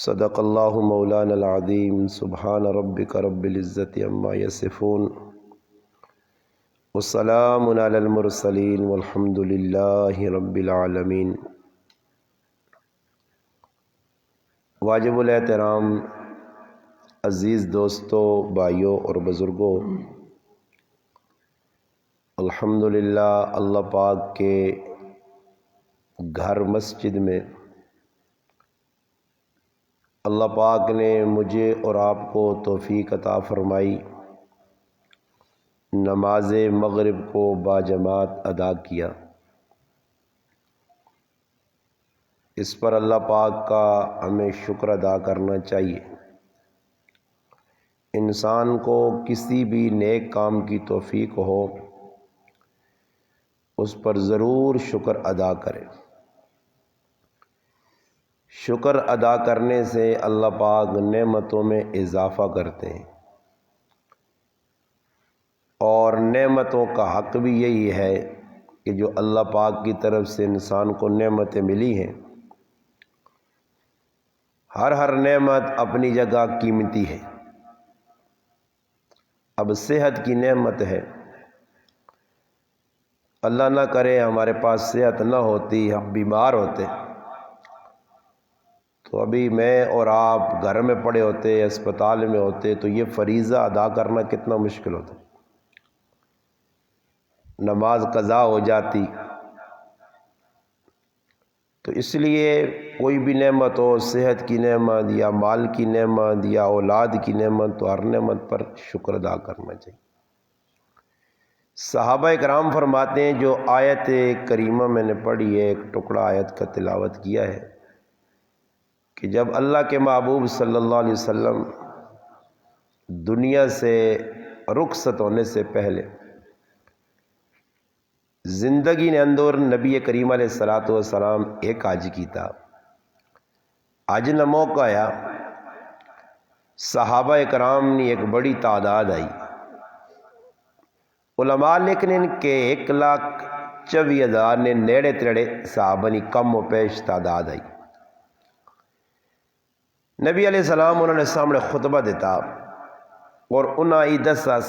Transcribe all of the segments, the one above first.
صدق اللہ مولانا العظیم سبحان ربک رب العزت عما یصفون والسلام علی المرسلین والحمد للہ رب العالمین۔ واجب الاحترام عزیز دوستوں، بھائیوں اور بزرگوں، الحمدللہ اللہ پاک کے گھر مسجد میں اللہ پاک نے مجھے اور آپ کو توفیق عطا فرمائی، نماز مغرب کو باجماعت ادا کیا۔ اس پر اللہ پاک کا ہمیں شکر ادا کرنا چاہیے۔ انسان کو کسی بھی نیک کام کی توفیق ہو، اس پر ضرور شکر ادا کرے۔ شکر ادا کرنے سے اللہ پاک نعمتوں میں اضافہ کرتے ہیں، اور نعمتوں کا حق بھی یہی ہے کہ جو اللہ پاک کی طرف سے انسان کو نعمتیں ملی ہیں، ہر نعمت اپنی جگہ قیمتی ہے۔ اب صحت کی نعمت ہے، اللہ نہ کرے ہمارے پاس صحت نہ ہوتی، ہم بیمار ہوتے تو ابھی میں اور آپ گھر میں پڑے ہوتے، اسپتال میں ہوتے، تو یہ فریضہ ادا کرنا کتنا مشکل ہوتا، نماز قضا ہو جاتی۔ تو اس لیے کوئی بھی نعمت ہو، صحت کی نعمت یا مال کی نعمت یا اولاد کی نعمت، تو ہر نعمت پر شکر ادا کرنا چاہیے۔ صحابہ کرام فرماتے ہیں، جو آیت کریمہ میں نے پڑھی ہے، ایک ٹکڑا آیت کا تلاوت کیا ہے، کہ جب اللہ کے محبوب صلی اللہ علیہ وسلم دنیا سے رخصت ہونے سے پہلے زندگی نے اندر نبی کریم علیہ الصلوۃ والسلام ایک حج کی تھا۔ حج نہ موقع آیا، صحابہ کرام نے ایک بڑی تعداد آئی، علماء لکھنے کہ 1,24,000 نے نیڑے تیڑے صحابہ نے کم و پیش تعداد آئی۔ نبی علیہ السلام انہوں نے سامنے خطبہ دیتا اور انہاں ہی دسس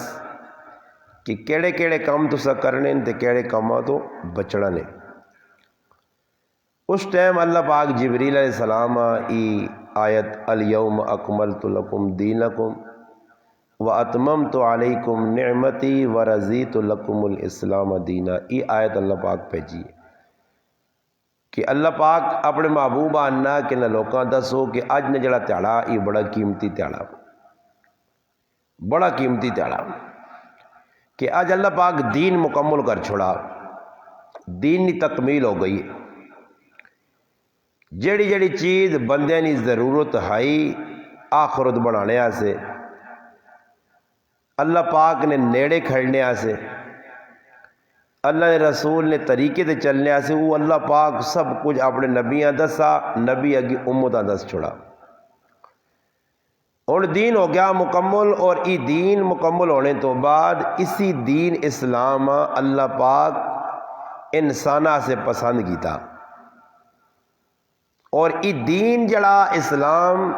کہ کیڑے کیڑے کام تسا کرنے تے کیڑے کاماں تو بچنا نے۔ اس ٹائم اللہ پاک جبریل علیہ السلام ای آیت الیوم اکملت لکم دینکم واتممت علیکم نعمتی ورضیت لکم الاسلام دینا، ای آیت اللہ پاک بھیجی کہ اللہ پاک اپنے محبوب آنا کہ نہ لوکاں دسو کہ اج نے جڑا تہاڑا یہ بڑا قیمتی تہاڑا، بڑا قیمتی تہاڑا، کہ اج اللہ پاک دین مکمل کر چھوڑا، دین کی تکمیل ہو گئی۔ جیڑی جیڑی چیز بندے کی ضرورت ہے آخرت بنانے سے، اللہ پاک نے نیڑے کھڑنے سے، اللہ نے رسول نے طریقے تے چلنے سے، وہ اللہ پاک سب کچھ اپنے نبیاں دسا، نبی اگی امتاں دس چھوڑا۔ اور دین ہو گیا مکمل، اور ای دین مکمل ہونے تو بعد اسی دین اسلام اللہ پاک انسانہ سے پسند کیتا، اور ای دین جڑا اسلام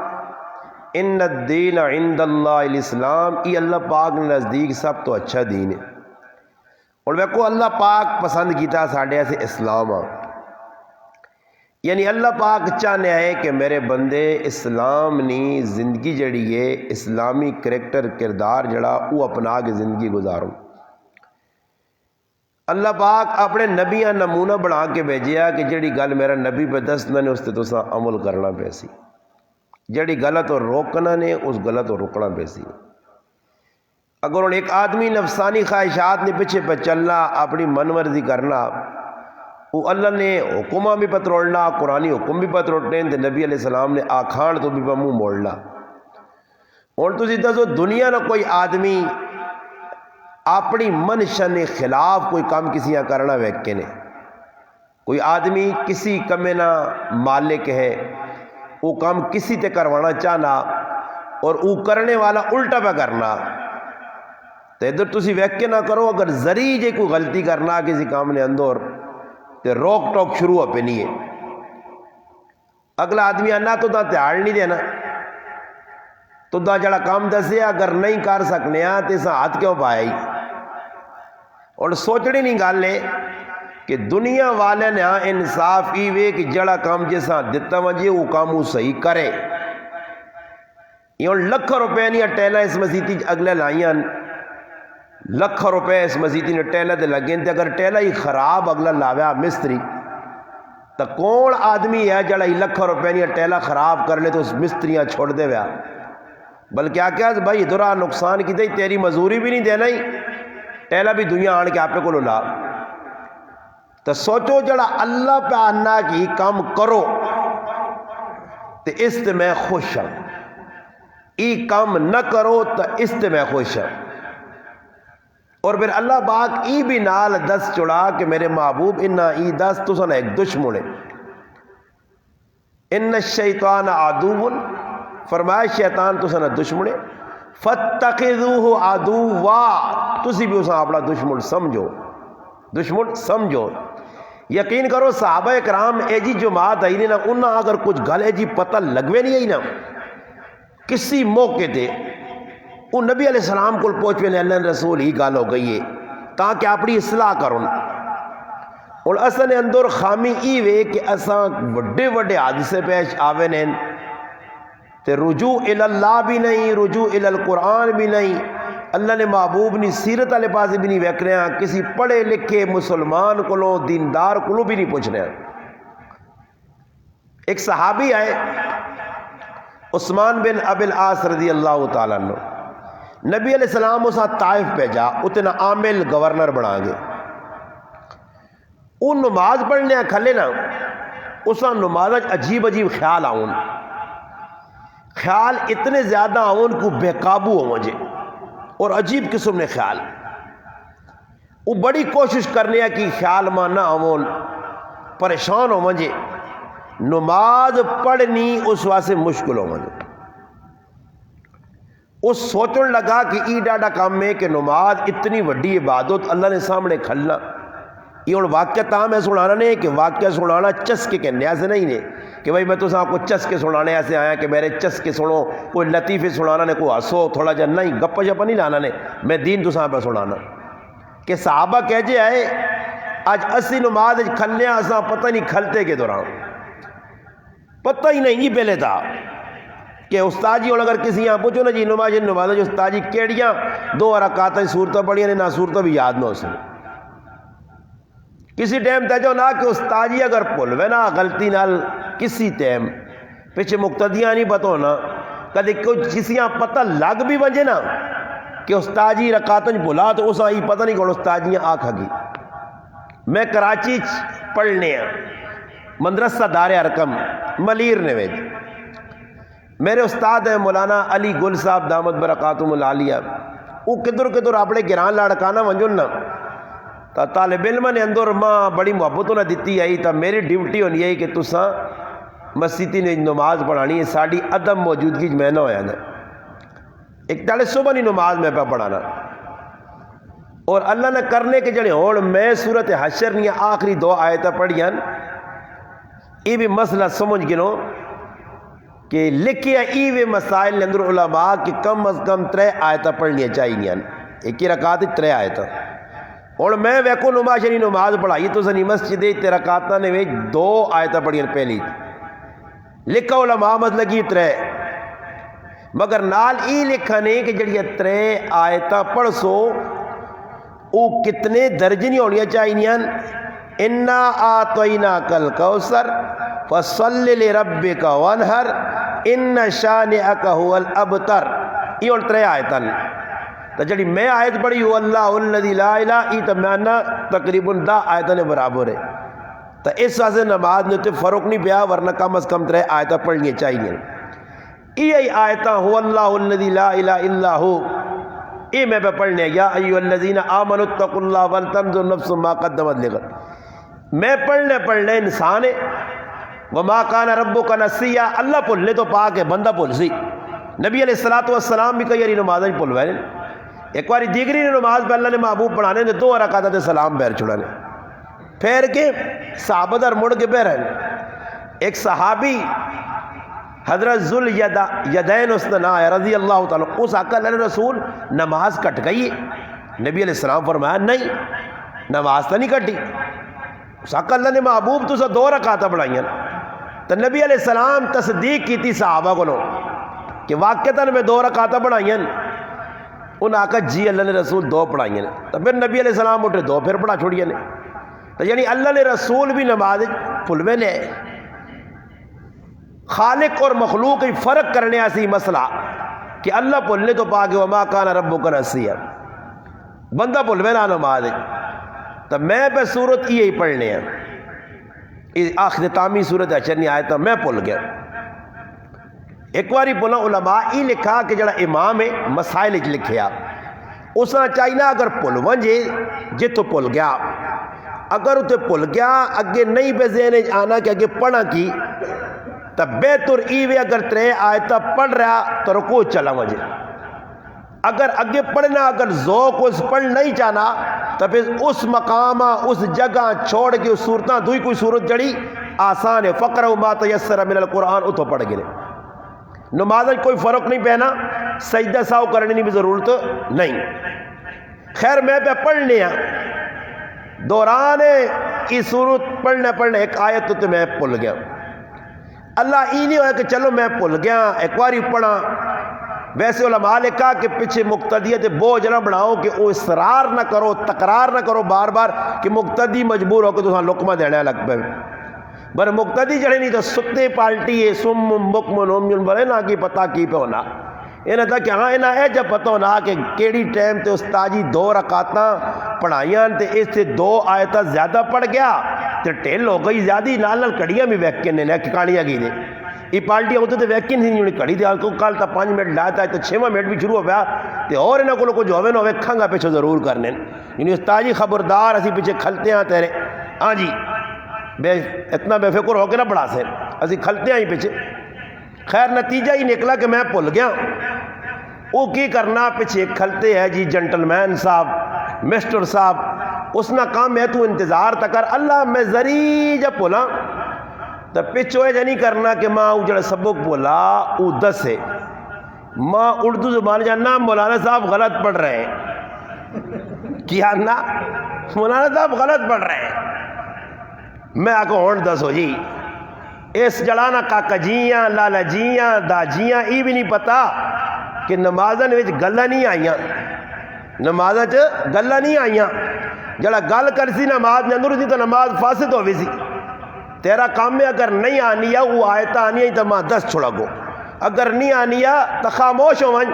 ان الدین عند اللہ الاسلام، ای اللہ پاک نے نزدیک سب تو اچھا دین ہے۔ اور ویکو اللہ پاک پسند کیتا ساڑھے سے اسلام، یعنی اللہ پاک چاہنے ہے کہ میرے بندے اسلام نی زندگی جڑی ہے، اسلامی کریکٹر کردار جڑا وہ اپنا کے زندگی گزاروں۔ اللہ پاک اپنے نبیاں نمونہ بنا کے بھیجیا کہ جڑی گل میرا نبی پہ دسنا نے اس تے تساں عمل کرنا پیسی، جڑی غلط اور روکنا نے اس غلط اور رکنا پیسی۔ اگر ان ایک آدمی نفسانی خواہشات نے پیچھے پہ چلنا، اپنی من مرضی کرنا، وہ اللہ نے حکمہ بھی پتروڑنا، قرآنی حکم بھی پتروڑنے، نبی علیہ السلام نے آکھان تو بھی منہ موڑنا۔ اور تسی دسو دنیا نہ کوئی آدمی اپنی منشن خلاف کوئی کام کسیاں کرنا ویکے نے، کوئی آدمی کسی کمے نہ مالک ہے، وہ کام کسی تے کروانا چاہنا اور وہ کرنے والا الٹا پہ کرنا، تو ادھر تسی ویکے نہ کرو۔ اگر ذریعے جے کوئی غلطی کرنا کسی کام نے اندر تے روک ٹوک شروع ہو پہ نہیں ہے۔ اگلا آدمی آنا تو دھیان نہیں دینا، تو جڑا کام دسیا اگر نہیں کر سکنے تو اسا ہاتھ کیوں پایا ہی؟ اور سوچنی نہیں گل ہے کہ دنیا والے نے انصاف ہی وے کہ جڑا کام جیسا دتا وجے وہ کام وہ صحیح کرے۔ یہ لکھ روپے نہیں ٹیلا اس مسیتی اگلے لائیاں، لکھ روپے اس مسیتی نے ٹیلا دے لگے، اگر ٹیلا ہی خراب اگلا لاویا مستری تو کون آدمی ہے جڑا ہی لکھ روپے نہیں ٹیلا خراب کر لے تو اس مستریاں چھوڑ دے ویا؟ بلکہ آکیا بھائی ادھر نقصان کی تیری مزوری بھی نہیں دینا ہی، ٹیلا بھی دنیا آن کے آپے کو لا۔ تو سوچو جڑا اللہ پہ آنا کی کام کرو تو اس تے میں خوش ہوں، ای کام نہ کرو تو اس تے میں خوش ہوں۔ اور پھر اللہ پاک ای بھی نال دس چڑھا کہ میرے محبوب انہا ای دس تو سن ایک دشمن ہے، ان الشیطان عدو، فرمایا شیطان تو سن دشمن ہے، فاتخذوہ عدوا، تسی بھی اسا اپنا دشمن سمجھو، دشمن سمجھو۔ یقین کرو صحابہ کرام اے جی جماعت آئی نا انہاں اگر کچھ گل اے جی پتہ لگوے نہیں آئی نا کسی موقع تے وہ نبی علیہ السلام کو پہنچ میں اللہ رسول ہی گال ہو گئی ہے تاکہ اپنی اصلاح کروں۔ اور اصل نے اندر خامی ای وے کہ اساں وڈے وڈے حادثے پیش آوے نے تے رجوع اللہ بھی نہیں، رجوع القرآن بھی نہیں، اللہ نے محبوب نے سیرت والے پاس بھی نہیں ویکھ رہے ہیں، کسی پڑھے لکھے مسلمان کو دیندار کو بھی نہیں پوچھ رہے ہیں۔ ایک صحابی آئے عثمان بن ابی العاص رضی اللہ تعالیٰ عنہ، نبی علیہ السلام اسا طائف بھیجا، اتنا عامل گورنر بنا گئے، وہ نماز پڑھنے کھلے نا اسا نماز عجیب عجیب خیال آؤن، خیال اتنے زیادہ آؤن کو بے قابو ہو مجھے، اور عجیب قسم نے خیال، وہ بڑی کوشش کرنے کی خیال ماں نہ آؤن، پریشان ہو مجھے، نماز پڑھنی اس واسطے مشکل ہو مجھے۔ اس سوچن لگا کہ ای ڈاڈا کام ہے کہ نماز اتنی وڈی عبادت اللہ نے سامنے کھلنا، یہ اور واقعہ تام ہے سنانا نہیں کہ واقعہ سنانا چسکے کہنے ایسے نہیں نے کہ بھائی میں تو آپ کو چسکے سنانے ایسے آیا کہ میرے چسکے سنو، کوئی لطیفے سنانا نے کوئی ہسو تھوڑا جا نہیں گپا شپا نہیں لانا نے، میں دین تو پہ سنانا کہ صحابہ کہہ جے آئے آج اسی نماز کھلنے اساں پتہ نہیں کھلتے کے دوران پتہ ہی نہیں جی پہلے تھا کہ استاد جی اور اگر کسی یہاں پوچھو نا جی نماز جو استاد جی کیڑیاں دو رکعتیں صورتیں پڑھیاں نے نہ صورتیں بھی یاد نہ ہو سکے، کسی ٹائم تے جو نہ کہ استاد جی اگر بھولوے نا غلطی نال کسی ٹائم پیچھے مقتدیاں نہیں پتہ ہونا کدی کسی یہاں پتہ لگ بھی بنجے نا کہ استاد جی رکعتیں بھلا تو اسا ہی پتہ نہیں کون استاد جی آکھا گی۔ میں کراچی پڑھنے مدرسہ دار ارکم ملیر نے ویج، میرے استاد ہیں مولانا علی گل صاحب دامت برکاتہم العالیہ، وہ کدھر کدھر اپنے گران لڑکانا ونجن نا تا طالب علم نے اندر ماں بڑی محبتوں نہ دیتی آئی تا میری ڈیوٹی ہونی ہے کہ تساں مسجدی نے نماز پڑھانی ہے، ساڑی عدم موجودگی میں نہ ہویا نا ایک تالے صبح نہیں نماز میں پہ پڑھانا، اور اللہ نے کرنے کے جڑے ہوڑ میں صورت حشر نہیں آخری دو آیتیں پڑھیاں، یہ بھی مسئلہ سمجھ گنو کہ لکھیا ایوے مسائل نے اندر علماء کہ کم از کم 3 آیتیں پڑھنی چاہیے، ایک ہی رکعت 3 آیتیں، اور میں ویکو نماز شری نماز پڑھائی تو سنی مسجد 3 رکعتاں نے 2 آیتیں پڑھیاں پہلی لکھا علماء لگی 3 مگر نال ای لکھا نہیں کہ جڑی 3 آیتیں پڑھ سو وہ کتنے درجے نہیں ہونی چاہیے، انا آتیناک الکوثر فصل لربک وانحر ان شانئک هو الابتر، یہ اور 3 آیتاں تو جڑی میں آیت پڑھی ہو اللہ الذی لا الہ ای تو میں تقریباً 10 آیتاں برابر ہے، تو اس واسطے نماز میں تو فرق نہیں پیا، ورنہ کم از کم 3 آیتیں پڑھنی چاہیے۔ یہ آیتاں ہو اللہ الذی لا الہ الا ہو، یہ میں پہ پڑھنے یا ایھا الذین آمنوا اتقوا اللہ ولتنظر نفس ما قدمت لغد، میں پڑھنے انسان ہے، وما کان ربک نسیا، اللہ بھولنے تو پاک ہے بندہ بھول سی، نبی علیہ السلام بھی کئی نماز نہیں بھول وے، ایک باری دیگری نے نماز پہ اللہ نے محبوب پڑھانے نے 2 رکعتیں سلام پھیر چھڑانے، پھیر کے صحابہ در مڑ کے پہ رہنے، ایک صحابی حضرت ذوالیدین اس کا نام ہے رضی اللہ تعالیٰ، اس آقا اللہ رسول نماز کٹ گئی ہے؟ نبی علیہ السلام فرمایا نہیں، نماز تو نہیں کٹی۔ اس آقا اللہ نے محبوب تو 2 رکعتاں پڑھائیں، تو نبی علیہ السلام تصدیق کی تھی صحابہ کو کہ واقعتاً میں 2 رکعتاں پڑھائیں۔ ان آقا جی اللہ نے رسول 2 پڑھائیں، تو پھر نبی علیہ السلام اٹھے 2 پھر پڑھا چھوڑیے نے۔ تو یعنی اللہ نے رسول بھی نماز بھلوے نے۔ خالق اور مخلوق ہی فرق کرنے ایسی مسئلہ کہ اللہ بھولنے تو پاک وما کان ربک نسیا، بندہ بھلوے نہ نماز، تو میں پہ صورت یہ ہی پڑھنے ہیں اختتامی صورت اچھنی آئے تو میں بھول گیا۔ ایک باری بولا علماء یہ لکھا کہ جڑا امام ہے مسائل لکھیا اس نے چاہیے اگر بھول ونجے جے تو بھول گیا، اگر اتنے بھول گیا اگے نہیں پہ ذہن آنا کہ اگے پڑھا کی، تو بہتر ایوے اگر 3 آیتاں پڑھ رہا تو رکوع چلا وجے، اگر اگے پڑھنا اگر ذوق اس پڑھ نہیں چاہنا تو پھر اس مقامہ اس جگہ چھوڑ کے اس صورتاں دوئی کوئی صورت جڑی آسان ہے، فقرہ ما تیسر من القرآن اتو پڑھ گئے۔ نماز کوئی فرق نہیں پہنا، سجدہ ساو کرنے کی بھی ضرورت نہیں۔ خیر میں پہ پڑھنے ہیں دوران کی صورت پڑھنے ایک آیت تو میں بھول گیا۔ اللہ یہ نہیں ہوا کہ چلو میں بھول گیا ایک باری پڑھا۔ ویسے علماء نے کہا کہ پیچھے مقتدیت بوجھ نہ بڑھاؤ کہ وہ اصرار نہ کرو، تکرار نہ کرو بار بار کہ مقتدی مجبور ہو کے تو لقمہ دینے لگ پہ، بر مقتدی جڑے نہیں تو ستے پالٹی ہے سم بکم عمي بڑے نہ کی پتہ کی پہ ہونا انہیں تھا کہ ہاں انہیں جب پتہ ہونا کہ کیڑی ٹائم تے استاجی 2 رکعتاں پڑھائیاں تے اس سے 2 آیتاں زیادہ پڑھ گیا تے ٹھل ہو گئی زیادہ نال کڑیاں بھی ویکن نے کہانیاں گئی نے یہ پارٹیاں ہوتے تو ویکن نہیں ہوئی کڑی دیا کو کل تا 5 منٹ لاتا ہے تو 6واں منٹ بھی شروع ہو گیا تے اور انہوں کو کچھ ہوئے نہ ہوئے کھنگا پیچھے ضرور کرنے یعنی استاجی خبردار اسی پیچھے کھلتے ہیں تیرے ہاں جی اتنا بے فکر ہو کے نہ پڑھا سے اسی کھلتے ہیں ہی پیچھے۔ خیر نتیجہ ہی نکلا کہ میں بھول گیا وہ کی کرنا پیچھے کھلتے ہیں جی جنٹلمین صاحب مسٹر صاحب اس نہ کام ہے تو انتظار تک کر اللہ میں ذری جب بولا تو پچھو ہے نہیں کرنا کہ ماں جڑا سبق بولا وہ 10 ہے ماں اردو زبان جاننا مولانا صاحب غلط پڑھ رہے ہیں کیا نا مولانا صاحب غلط پڑھ رہے ہیں میں آکو ہون 10 ہو جی اس جڑانا کاکا جیاں لالا جیاں دا جیاں یہ بھی نہیں پتا کہ نمازن وچ گلاں نہیں آئیاں نمازن چ گلاں نہیں آئیاں جڑا گل کر سی نماز نے اندر تو نماز فاسد ہوئی سی تیرا کام میں اگر نہیں آنی ہے وہ آیتاں آنی ہے تو ماں 10 چھوڑا گو اگر نہیں آنی ہے تو خاموش ہو ون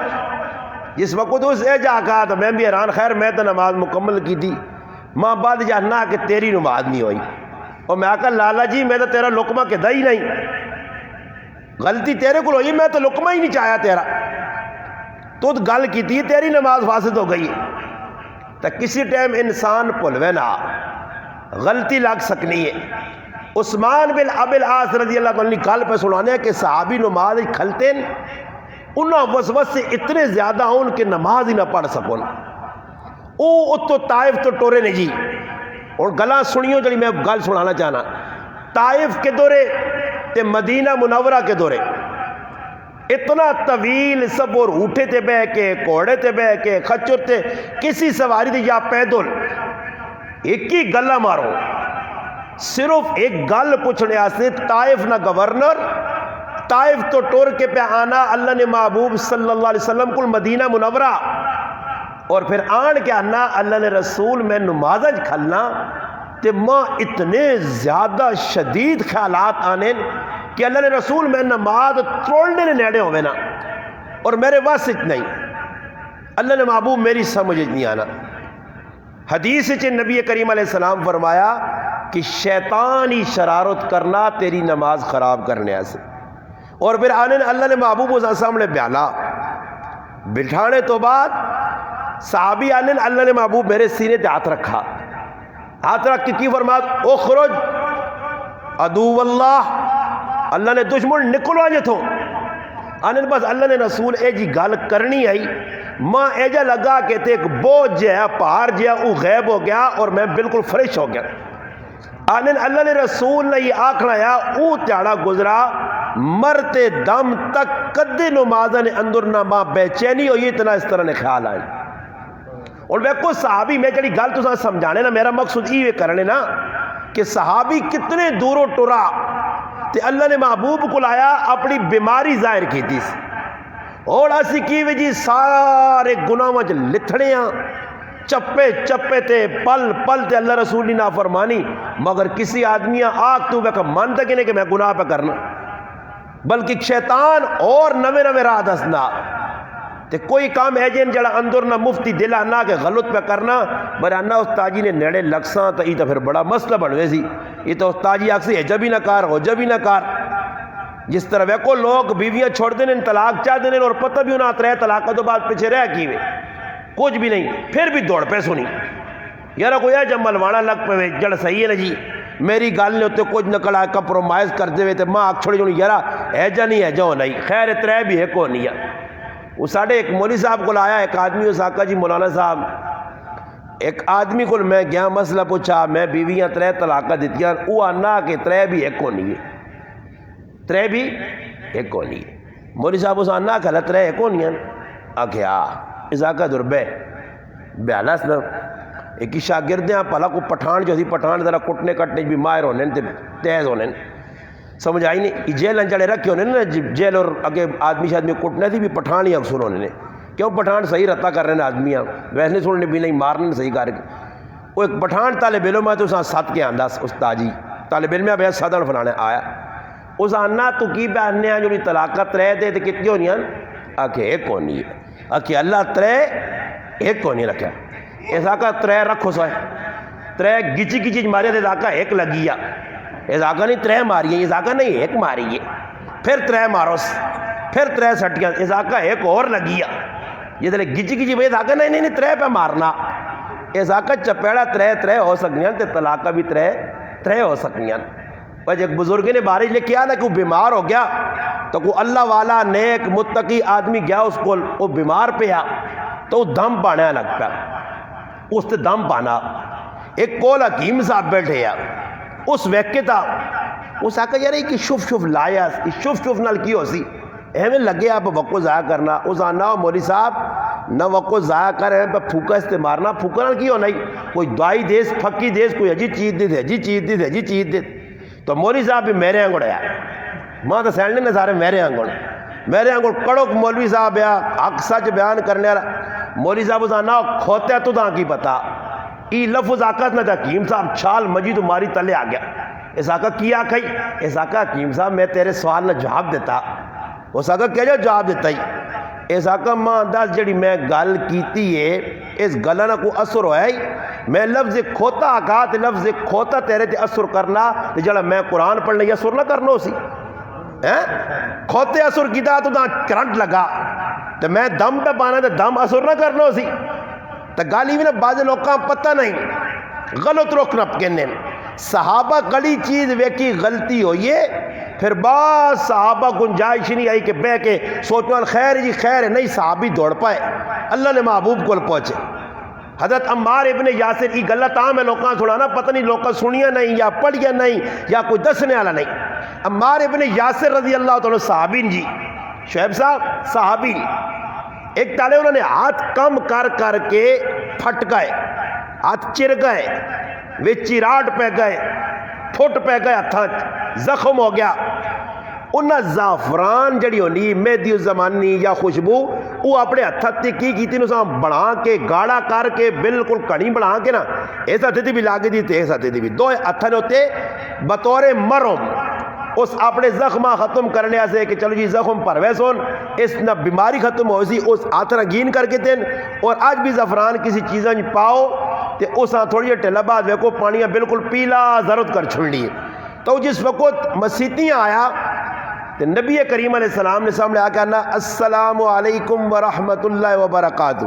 جس وقت اس اے جا کہا تو میں بھی حیران خیر میں تو نماز مکمل کی تھی ماں بعد جاننا کہ تیری نماز نہیں ہوئی اور میں آکا لالا جی میں تو تیرا لقمہ کے دا ہی نہیں غلطی تیرے کو ہوئی میں تو لقمہ ہی نہیں چاہیا تیرا تو گل کی تھی تیری نماز فاسد ہو گئی تو کسی ٹائم انسان بھولوے نہ غلطی لگ سکنی ہے۔ عثمان بن ابی العاص رضی اللہ عنہ کال پہ سنانے کہ صحابی نماز کھلتے انہوں وسوس سے اتنے زیادہ ہوں کہ نماز ہی نہ پڑھ سکون او تو طائف تو ٹورے نے جی اور گلا سنیوں جڑی میں گل سنانا چاہنا طائف کے دورے تے مدینہ منورہ کے دورے اتنا طویل سب اور اٹھے تے بہ کے کوڑے تے بہ کے خچر تے کسی سواری تے یا پیدل ایک ہی گلا مارو صرف ایک گل پوچھنے آسے طائف نہ گورنر طائف تو ٹور کے پہ آنا اللہ نے محبوب صلی اللہ علیہ وسلم کو مدینہ منورہ اور پھر آن کے آنا اللہ نے رسول میں نمازج کھلنا تے ماں اتنے زیادہ شدید خیالات آنے کہ اللہ نے رسول میں نماز توڑنے نے نیڑے ہوئے نا اور میرے واسط نہیں اللہ نے محبوب میری سمجھ نہیں آنا۔ حدیث چ نبی کریم علیہ السلام فرمایا کہ شیطانی شرارت کرنا تیری نماز خراب کرنے سے اور پھر آنے اللہ نے محبوب اس سامنے بیالا بٹھانے تو بعد صحابی آنے اللہ نے محبوب میرے سینے تے ہاتھ رکھا ہاتھ رکھ کے کی فرمایا اخرج عدو اللہ نے دشمن نکلو آجے تھو آنے بس اللہ نے رسول اے جی گل کرنی آئی ماں ایجا لگا کہ تے ایک بوجھ جیا پہاڑ جیا وہ غیب ہو گیا اور میں بالکل فریش ہو گیا آنے اللہ نے رسول نے یہ آکھنا یا او تیاڑا گزرا مرتے دم تک کدے نمازن اندر نہ ماں بے چینی ہوئی اتنا اس طرح نے خیال آئے. اور ویکو صحابی میں جڑی گل تو سمجھانے نا میرا مقصد یہ کرنے نا کہ صحابی کتنے دوروں ٹرا تے اللہ نے محبوب کو لایا اپنی بیماری ظاہر کی تھی اور اسی کی وجہ سارے گناہوں چ لتھڑے ہاں چپے چپے تے پل پل تے اللہ رسول نے نافرمانی مگر کسی آدمی آگ تو ویکا مان تک نہیں کہ میں گناہ پہ کرنا بلکہ شیطان اور نوے نوے راہ دسنا تے کوئی کام ہے جن جڑا اندر نہ مفتی دلا نہ کہ غلط پہ کرنا برانا استاجی نے نیڑے لکساں تو یہ تو پھر بڑا مسئلہ بنوے سی یہ تو استاجی اکسی ہے جب ہی نہ کار ہو جب ہی نہ کار جس طرح ویکو لوگ بیویاں چھوڑ دینے طلاق چاہ دینے اور پتہ بھی انہاں ترے طلاق تو بعد پیچھے رہ کیوے کچھ بھی نہیں پھر بھی دوڑ پہ سنی یارا کوئی ہے جب ملوانا لگ پہ جڑ صحیح ہے نا جی میری گل نے ہوتے کچھ نکل آئے کمپرومائز کر دے تے ماں آگ چھوڑی جونی یارا ایجا نہیں ایجا ہو نہیں خیر اترے بھی ہے کو نہیں ہے. وہ ساڑھے ایک مولوی صاحب کو آیا ایک آدمی اس آقا جی مولانا صاحب ایک آدمی کو میں گیا مسئلہ پوچھا میں بیویاں ترے طلاقہ دیتیاں وہ آنا کہ ترے بھی ایک کو نہیں ہے ترے بھی ایک کو نہیں ہے. مولوی صاحب اس آنا کہ ترے ایک کو نہیں ہے آکھے اس آقا دربے بیانا سنا ایک شاگردیاں پہلا کو پٹھان جو تھی پٹھان ذرا کٹنے کٹنے بھی ماہر ہونے تیز ہونے سمجھ آئی نہیں جیل انجڑے رکھے ہونے نا جیل اور اگے آدمی شادمی کٹنے تھی بھی پٹھان ہی اکثر ہونے کیوں پٹھان صحیح رتا کر رہے ہیں آدمیاں ویسے سننے بھی نہیں مارنے صحیح کر وہ ایک پٹھان طالب علم ہے تو اساں ساتھ کے آندہ استاد جی طالب علم ہے سادن فلانے آیا اس آنا تو کی بہنے ہیں جو طلاقت رہے تھے تو کتنی ہونی ہیں آکھے ایک ہونی ہے آکھے اللہ ترے ایک ہونی رکھا ایسا کا ترے رکھو سوئے ترے گچی گچی مارے تھے آقا ایک لگی ہے ایسا کا نہیں ترے ماری ہے ایسا کا نہیں ایک ماری ہے پھر ترے مارو پھر ترے سٹیاں ایسا کا ایک اور لگی ہے یہ تلے گچی گچی بھائی آقا نہیں نہیں ترے پہ مارنا ایسا کا چپیڑا ترے ترے ہو سکنیاں تے طلاقہ بھی ترے ترے ہو سکنیاں. وجہ ایک بزرگ نے بارش لے کیا نا کہ وہ بیمار ہو گیا تو کوئی اللہ والا نیک متقی آدمی گیا اس کو وہ بیمار پہ آ تو وہ دم پانا لگ پیا اس تے دم پانا ایک کول حکیم صاحب بیٹھے اس ویکے تھا اس آکا یار کہ شف شف لایا شف شف نال کی ہو سی ایویں لگے آپ وقت ضائع کرنا اس آنا مولوی صاحب نہ وقت ضائع کر رہے ہیں پھوکا اس تے مارنا پھوکا نال کی ہونا کوئی دوائی دیس پھکی دیس کوئی عجیب چیز دے عجیب چیز دے عجیب چیز دے تو مولوی صاحب بھی میرے آنگڑ آیا ماں تو سینڈے نے سارے میرے آنگڑ کڑک مولوی صاحب آیا حق سچ بیان کرنے والا مولوی صاحب اس آنا کھوتے تو تاں کی پتا ای لفظ آقا نہ حکیم صاحب چھال مجی تمہاری تلے آ گیا اس آقا کیا کہی اس آقا حکیم صاحب میں تیرے سوال نہ جواب دیتا اس آقا کیا جو جواب دیتا ہی اس آقا ماں دس جڑی میں گل کیتی ہے اس گلہ نہ کو اثر ہویا ہی میں لفظ کھوتا آقا تے لفظ کھوتا تیرے تے اثر کرنا تے جڑا میں قرآن پڑھنا یہ اثر نہ کرنا ہو سی کھوتے اثر کیتا تو دا کرنٹ لگا تے میں دم پہ پانا تے دم اثر نہ کرنا ہو سی تو گالی بھی نا بعض لوگاں پتہ نہیں غلط رخ نپ کے نین صحابہ کڑی چیز ویکی غلطی ہوئیے پھر بعض صحابہ گنجائش نہیں آئی کہ بے کے سوچوان خیر جی خیر ہے نہیں صحابی دوڑ پائے اللہ نے محبوب کو پہنچے حضرت عمار ابن یاسر کی غلط عام ہے لوگاں سنانا پتہ نہیں لوگاں سنیا نہیں یا پڑھیا نہیں یا کوئی دسنے والا نہیں عمار ابن یاسر رضی اللہ تعالیٰ صحابین جی شعیب صاحب صحابی ایک تالے انہوں نے ہاتھ کم کر کے پھٹ گئے ہاتھ چر گئے وہ چراٹ پہ گئے پھٹ پہ گئے ہاتھ زخم ہو گیا انہاں زعفران جڑی ہونی مہدی الزمانی یا خوشبو وہ اپنے ہاتھ تے کی تھی نو بنا کے گاڑا کر کے بالکل کڑی بنا کے نا اس ہاتھ تے بھی لاگے دی تے اس ہاتھ تے بھی دو ہاتھ نے ہوتے بطور مرم اس اپنے زخمہ ختم کرنے سے کہ چلو جی زخم پرویز ہون اس نہ بیماری ختم ہو سی اس ہاتھ رنگین کر کے دین اور آج بھی زعفران کسی چیزیں پاؤ تے اس ہاں تھوڑی ٹیلا بعد ویکو پانیاں بالکل پیلا ضرورت کر چھڑ لیے تو جس وقت مسیتیاں آیا تو نبی کریم علیہ السلام نے سامنے آ کے کہنا السلام علیکم ورحمت اللہ وبرکاتہ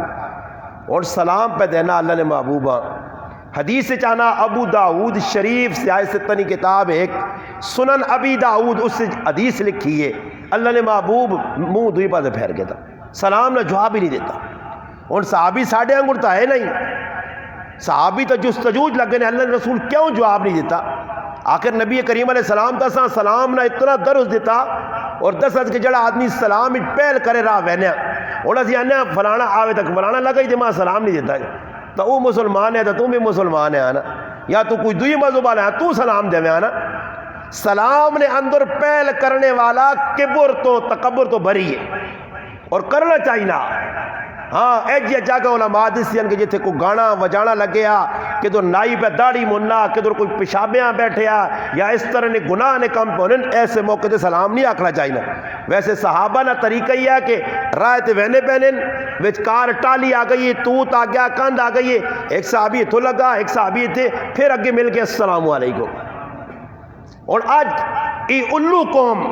اور سلام پہ دینا اللہ نے محبوبہ حدیث سے چاہنا ابو داؤد شریف سے آئے ستنی کتاب ایک سنن ابی داؤد اس سے حدیث لکھی ہے اللہ نے محبوب منہ دوئی پاسے پھیر کے تھا سلام نہ جواب ہی نہیں دیتا اور صحابی ساڑھے انگڑتا ہے نہیں صحابی تو جستجوج لگے نے اللہ نے رسول کیوں جواب نہیں دیتا. آخر نبی کریم علیہ السلام تا سلام نہ اتنا درس دیتا اور دس کہ جڑا آدمی سلام پہل کرے راہ وینیا اور اسی آنے فلانا آوے تک فلانا لگا ہی تے ماں سلام نہیں دیتا تو وہ مسلمان ہے تو تم بھی مسلمان ہے آنا یا تو کوئی دوئی مذہب والا ہے تو سلام دے میں آنا. سلام نے اندر پہل کرنے والا کبر تو تکبر تو بری ہے اور کرنا چاہیے. ہاں ایک جی جاگہ علماء دسیاں کہ جتھے کوئی گانا وجانا لگیا کہ تو نائی پہ داڑھی مننا کہ تو کوئی پیشابیاں بیٹھیا یا اس طرح نے گناہ نے کم پونن ایسے موقع تے سلام نہیں آکھنا چاہیے. ویسے صحابہ نہ طریقہ ہی ہے کہ رائے تے وینے پہنن وچ کار ٹالی آ گئی توت آ گیا کند آ گئی ایک صحابی اتھو لگا ایک صحابی تھے پھر اگے مل کے السلام علیکم. اور آج ای الو قوم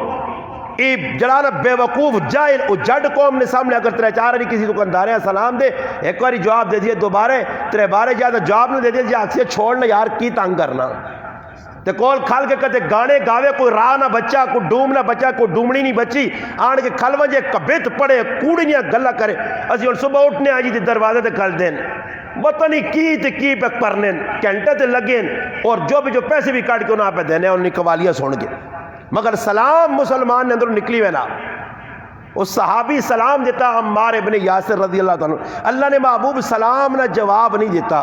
ای جلانا بے وقوف جائل او جڈ قوم نے سامنے اگر ترے چار نہیں کسی دکاندار ہیں سلام دے ایک باری جواب دے دیے دوبارہ ترے بارے جاتا جواب نہ دے دیے جا اکسی چھوڑنا یار کی تانگ کرنا تے کول کھال کے کہتے گانے گاوے کوئی راہ نہ بچہ کوئی ڈوم نہ بچہ کوئی ڈومنی نہیں بچی آن کے کھل وجہ کبیت پڑے کوڑیاں گلہ کرے اسی ان صبح اٹھنے آجی تے دروازے تے کھل دین پتہ نہیں کی تے کی پہ پرنین کینٹے تے لگین اور جو پیسے بھی کاٹ کے انہاں پہ دینے انہی قوالیاں سن کے مگر سلام مسلمان نے اندر نکلی وینا. اس صحابی سلام دیتا عمار ابن یاسر رضی اللہ تعالیٰ اللہ نے محبوب سلام نہ جواب نہیں دیتا.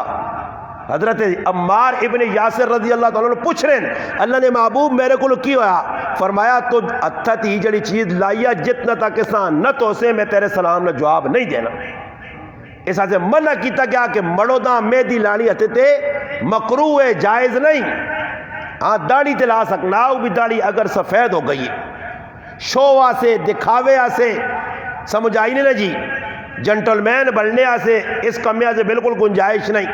حضرت عمار ابن یاسر رضی اللہ تعالیٰ پوچھ رہے ہیں اللہ نے محبوب میرے کو کی ہوا فرمایا تو اتھا تھی جڑی چیز لائیا جتنا تا کسان نہ تو اسے میں تیرے سلام نہ جواب نہیں دینا. اس سے منع کیتا گیا کہ مڑو دا میدی لانی ہتے تے مکروہ ہے جائز نہیں. ہاں داڑھی تلا سکنا وہ بھی داڑھی اگر سفید ہو گئی شوہ سے دکھاوے سے سمجھ آئی نہیں نا جی جنٹل مین بڑھنے سے اس کمیاں سے بالکل گنجائش نہیں.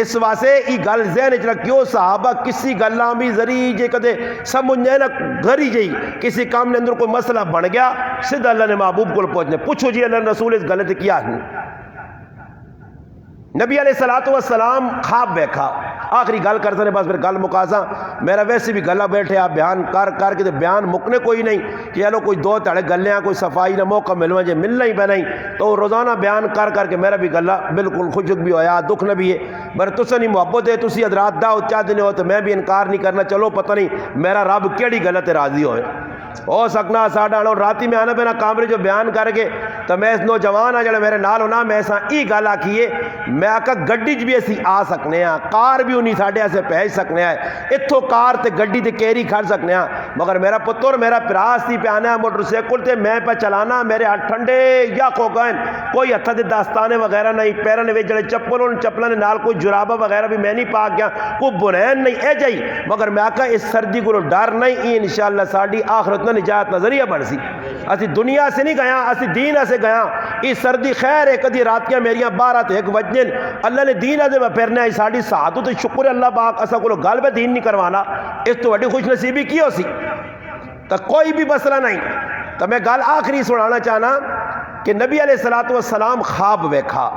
اس واسے ای گل ذہن چ رکھیو صحابہ کسی گلاں بھی ذریعے جے کدے سمجھنے نا گھری جئی کسی کام نے اندر کوئی مسئلہ بن گیا سیدھا اللہ نے محبوب کو پہنچنے پوچھو جی اللہ رسول اس غلط کیا ہے. نبی علیہ السلام خواب دیکھا آخری گل کرتے ہیں بس پھر گل مکاسا میرا ویسے بھی گلا بیٹھے آپ بیان کر کے بیان مکنے کوئی نہیں کہ چلو کوئی دو تڑے گلیاں کوئی صفائی نہ موقع ملوا جے ملنا ہی پہ نہیں تو روزانہ بیان کر کے میرا بھی گلا بالکل خوشک بھی ہویا دکھ نہ بھی ہے پر تسا نہیں محبت ہے تسی حضرات دا چاہتے ہو تو میں بھی انکار نہیں کرنا چلو پتہ نہیں میرا رب کیڑی غلط راضی ہوئے ہو سکنا ساڑھا آنا راتی میں آنا پینا کامرے جو بیان کر کے تو میں اس نوجوان جڑا میرے نال ہونا میں ایسا ای گل آکھیے میں آکھا گڈی بھی اسی آ سکنے ہیں کار بھی انہی ساڑھے ایسے پہنچ سکنے ہیں اتھو کار تے گڈی تے کیری کھڑ سکنے ہیں مگر میرا پتر میرا پراس تھی پہ آنا ہے موٹر سیکل تے میں پہ چلانا میرے ہاتھ ٹھنڈے یا کھو گئے کوئی ہتھا دے داستانے وغیرہ نہیں پیرنے وے جڑے چپلوں نے نال کوئی جرابہ وغیرہ بھی میں نہیں پا گیا کوئی بنین نہیں اے جائی مگر میں آکھا اس سردی کو ڈر نہیں انشاءاللہ ساڑھی آخرت نہ نجات نظریہ بڑھ سی اسی دنیا سے نہیں گیا اسی دین سے گیا اس سردی خیر ہے کدی راتیاں میریاں 12 تے 1 وجن اللہ نے دین سے میں پھرنا ہے ساڑھی ساتھ تو شکر اللہ پاک اسا کو گل پہ دین نہیں کروانا اس تو بڑی خوش نصیبی کی ہو سی تو کوئی بھی مسئلہ نہیں. تو میں گل آخری سنانا چاہنا کہ نبی علیہ السلام خواب ویکھا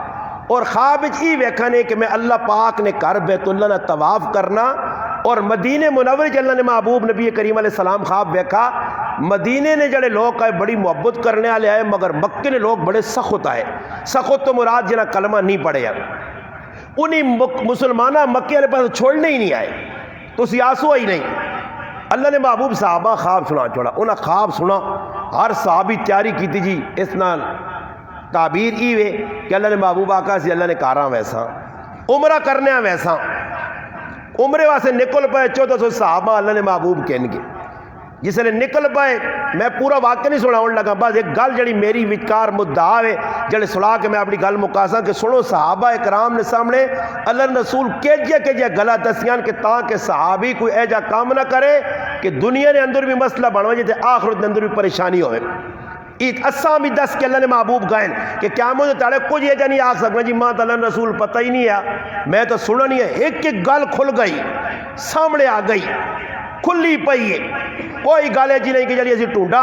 اور خواب ای ویکھا نے کہ میں اللہ پاک نے کر بیت اللہ نے طواف کرنا اور مدینے منور اللہ نے محبوب نبی کریم علیہ السلام خواب ویکھا مدینے نے جڑے لوگ آئے بڑی محبت کرنے والے آئے مگر مکے نے لوگ بڑے سخت آئے سخت تو مراد جنہ کلمہ نہیں پڑھے انہیں مسلمانہ مکے والے پاس چھوڑنے ہی نہیں آئے تو سیاسو ہی نہیں. اللہ نے محبوب صحابہ خواب سنا چھوڑا انہاں خواب سنا ہر صحابی تیاری کی تھی جی اس نال تعبیر ای وے کہ اللہ نے محبوب آقا سی اللہ نے کاراں ویسا عمرہ کرنے ویسا عمرے واسے نکل پائے 1400 صحابہ اللہ نے محبوب کہن گے جس نے نکل پائے میں پورا واقعہ نہیں سناؤں لگا بس ایک گل جڑی میری وچکار مدعا ہے جڑے سنا کے میں اپنی گل مکاساں کہ سنو صحابہ اکرام نے سامنے اللہ رسول کیجیا گلا دسیاں کہ تاکہ صحابی کوئی ایجا کام نہ کرے کہ دنیا نے اندر بھی مسئلہ بنوا جائے آخرت نے اندر بھی پریشانی ہوئے. ایک اساں بھی دس کے اللہ نے محبوب گائن کہ قیامت تاڑے کچھ یہ جا نہیں آکھ سکنا جی ماں تعالیٰ رسول پتہ ہی نہیں ہے میں تو سنا نہیں ہے ایک گل کھل گئی سامنے آ گئی کھلی پئی ہے کوئی گل ہے جی نہیں کہ جڑی اسی ٹونڈا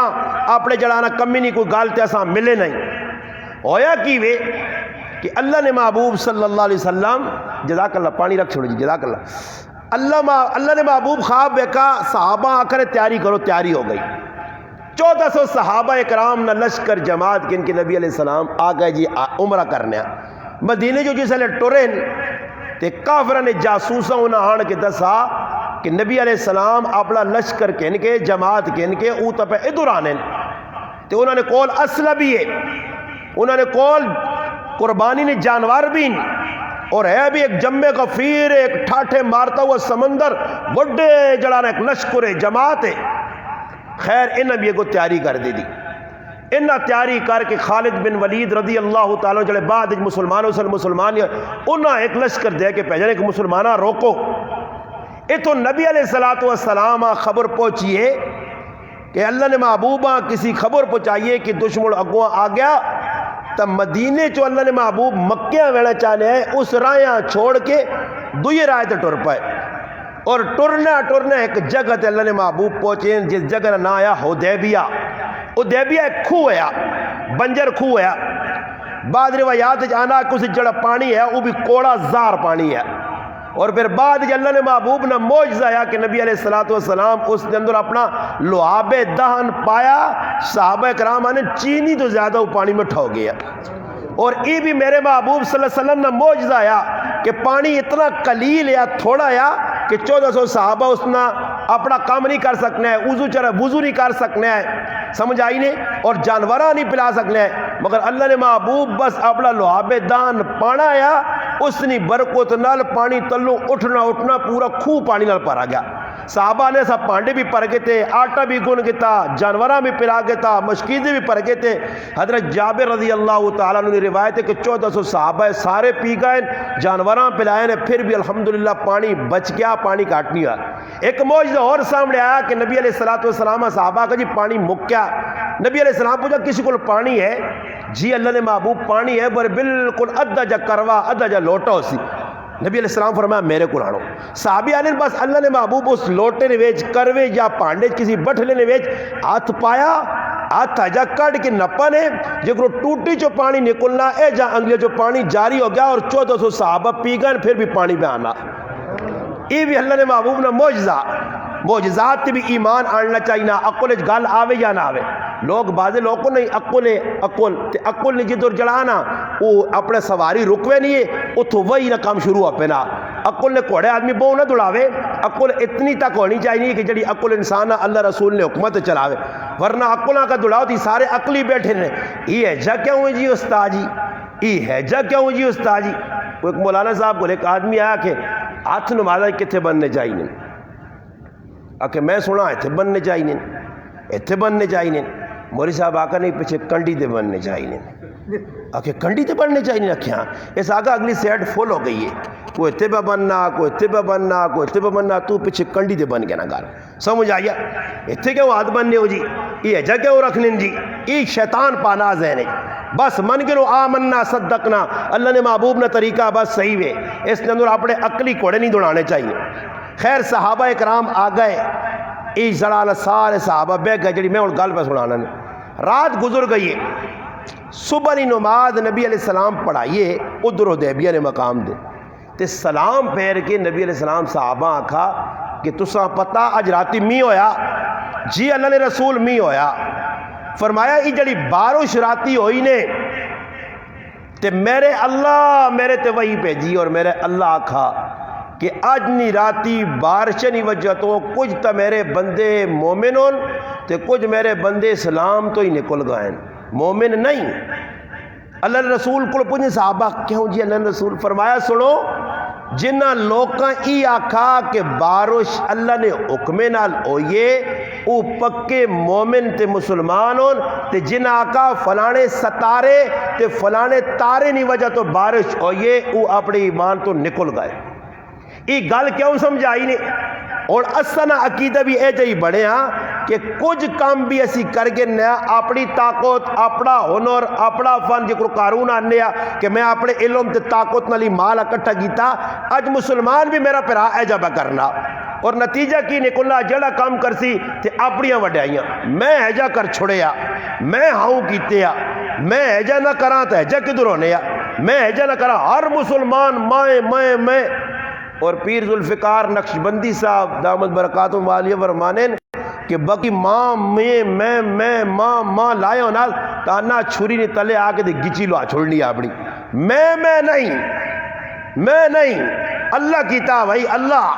اپنے جڑانا کمی نہیں کوئی گل تے اساں ملے نہیں ہویا کی وے کہ اللہ نے محبوب صلی اللہ علیہ وسلم جزاک اللہ پانی رکھ چھوڑی جی جزاک اللہ نے محبوب خواب دیکھا صحابہ آکر تیاری کرو تیاری ہو گئی 1400 صحابہ اکرام نہ لشکر جماعت کے ان کے نبی علیہ السلام آ گئے جی عمرہ کرنے مدینے جو جسے ٹرین تے کافرہ نے جاسوسا انہاں آن کے دسا کہ نبی علیہ السلام اپنا لشکر کہن کے جماعت کہن کے او تپے ادھر آنے تے انہوں نے کول اسلح بھی ہے، انہوں نے کول قربانی نے جانور بھی اور ہے بھی ایک جمع غفیر، ایک ٹھاٹھے مارتا ہوا سمندر بڑے جڑانا ایک لشکر جماعت ہے۔ خیر انہاں بھی ایک تیاری کر دی انہاں تیاری کر کے خالد بن ولید رضی اللہ تعالیٰ جڑے بعد مسلمانوں سے مسلمان انہاں ایک لشکر دے کے بھیجنے کہ مسلمانہ روکو۔ تو نبی علیہ السلام خبر پہنچیے کہ اللہ نے محبوبہ کسی خبر پہنچائیے کہ دشمن اگواں آ گیا، تب مدینے چو اللہ نے محبوب مکیاں ویڑا چاہنے ہیں اس رائیاں چھوڑ کے دوئی رائے تے ٹر پائے اور ٹرنا ایک جگہ تے اللہ نے محبوب پہنچے جس جگہ کا نام آیا حدیبیہ۔ حدیبیہ ایک کھو ہے، بنجر کھو ہے، بعد روایات جانا کہ اسے جڑا پانی ہے وہ بھی کوڑا زار پانی ہے، اور پھر بعد اللہ نے محبوب نے معجزہ آیا کہ نبی علیہ السلام اس کے اندر اپنا لعاب دہن پایا، صحابہ کرام نے چینی تو زیادہ وہ پانی میں ٹھو گیا، اور یہ بھی میرے محبوب صلی اللہ علیہ وسلم نے معجزہ آیا کہ پانی اتنا قلیل یا تھوڑا یا کہ 1400 صحابہ اس نے اپنا کام نہیں کر سکنے ہے، وضو نہیں کر سکنے ہے، سمجھ آئی نہیں، اور جانورہ نہیں پلا سکنے ہے، مگر اللہ نے محبوب بس اپنا لعاب دان پانا یا اس نے برکت نال پانی تلو اٹھنا پورا کھو پانی نال پارا گیا۔ صحابہ نے سب پانڈے بھی پر گئے تھے، آٹا بھی گن گیا تھا، جانوراں بھی پلا گیا تھا، مشکیزیں بھی پر گئے تھے۔ حضرت جابر رضی اللہ تعالیٰ عنہ نے روایت ہے کہ 1400 صحابہ سارے پی گئے، جانوراں پلائے نے، پھر بھی الحمدللہ پانی بچ گیا، پانی کاٹ نہیں ہوا۔ ایک معجزہ اور سامنے آیا کہ نبی علیہ السلام صحابہ کا جی پانی مک گیا۔ نبی علیہ السلام پوچھا کسی کو پانی ہے؟ جی اللہ نے محبوب پانی ہے پر بالکل ادھا جا کروا ادھا جا لوٹا ہو سی۔ نبی علیہ السلام فرمایا میرے کو آنو، صحابی آنے بس اللہ نے محبوب اس لوٹے نے ویچ کروے یا پانڈے کسی بٹھلے نے ویچ ہاتھ پایا، ہاتھ جا کٹ کے نپا نے جگرو ٹوٹی جو پانی نکلنا اے جا انگلے جو پانی جاری ہو گیا اور 1400 صحابہ پی گئے پھر بھی پانی پہ آنا۔ یہ بھی اللہ نے محبوب نے معجزات بھی ایمان آننا چاہیے نا، عقل گل آوے یا نہ آوے۔ لوگ بعض لوگوں نہیں عقل نے جدر جڑانا وہ اپنے سواری رکوے نہیں ہے اتھو وہی نہ کام شروع ہو پہ نا۔ عقل نے کوڑے آدمی بہو نہ دڑاوے، عقل اتنی تک ہونی چاہیے کہ جڑی عقل انسان اللہ رسول نے حکمت چلاوے، ورنہ عقلوں کا دڑاؤ تھی سارے عقلی بیٹھے نے۔ یہ ہے جا کیوں جی استاد جی، یہ ہے جا کیوں جی استاد جی۔ وہ ایک مولانا صاحب کو ایک آدمی آیا کہ ہاتھ نمازہ کتنے بننے چاہیے، آکے میں سنا ایتھے بننے چاہیے، ایتھے بننے چاہیے۔ موری صاحب آکا نہیں پیچھے کنڈی دے بننے چاہیے، آکے کنڈی دے بننے چاہیے رکھیاں۔ اس آگا اگلی سیٹ فل ہو گئی ہے، کوئی ایتھے پہ بننا، کوئی ایتھے پہ بننا، کوئی ایتھے پہ بننا، تو پیچھے کنڈی دے بن گیا نا گار۔ سمجھ آیا ایتھے کیوں ہاتھ بننے ہو جی، یہ جگہ کیوں رکھنے جی، یہ شیطان پانا ذہن ہے۔ بس من گرو آمنا صدقنا، اللہ نے محبوب نے طریقہ بس صحیح ہے، اس نے اندر اپنے عقلی کوڑے نہیں دوڑانے چاہیے۔ خیر صحابہ اکرام آ گئے، ای زڑانا سارے صحابہ بے گئے، جڑی میں اور گل پہ سنانا۔ رات گزر گئی ہے، صبح کی نماز نبی علیہ السلام پڑھائیے ادھر حدیبیہ نے مقام دے تے سلام پھیر کے نبی علیہ السلام صحابہ آکھا کہ تساں پتہ اج راتی می ہویا؟ جی اللہ نے رسول می ہویا۔ فرمایا یہ جڑی بارش راتی ہوئی نے تے میرے اللہ میرے تے وہی بھیجی، اور میرے اللہ آکھا کہ آج نی راتی بارش نہیں وجہ تو کچھ تا میرے بندے مومن ہون تے کچھ میرے بندے اسلام تو ہی نکل گئے، مومن نہیں۔ اللہ رسول کو پوچھیں صحابہ کیوں جی اللہ رسول؟ فرمایا سنو، جنہ لوکاں ای آکھا کہ بارش اللہ نے حکمے نال ہوئیے او پکے مومن تے مسلمان ہون، تے جنہ آکھا فلانے ستارے تے فلانے تارے نہیں وجہ تو بارش ہوئیے او اپنے ایمان تو نکل گئے۔ یہ گل کیوں سمجھائی نے؟ اور اسنا عقیدہ بھی اے جائی بڑھے ہاں کہ کچھ کام بھی اسی کر گے نیا اپنی طاقت، اپنا ہنر، اپنا فن، جکر قارون آنے کہ میں اپنے علم تے طاقت نالی مال اکٹھا کیتا، اج مسلمان بھی میرا پیرا اے جابا کرنا، اور نتیجہ کی نکلنا جڑا کام کرسی تے اپنیاں وڈیائیاں، میں ایجا کر چھوڑیا، میں ہاؤں کیتے یا، میں ایجا نہ کراں تا ایجا کدھر ہونے یا، میں ایجا نہ کراں، ہر مسلمان میں اور پیر ذوالفقار نقشبندی صاحب دامت برکاتہم والیہ فرمانیں کہ باقی ماں میں ماں لائے ہو نال تانا چھری نے تلے آکے دے گچی لو چھوڑنی اپنی، میں نہیں اللہ کیتا بھائی اللہ.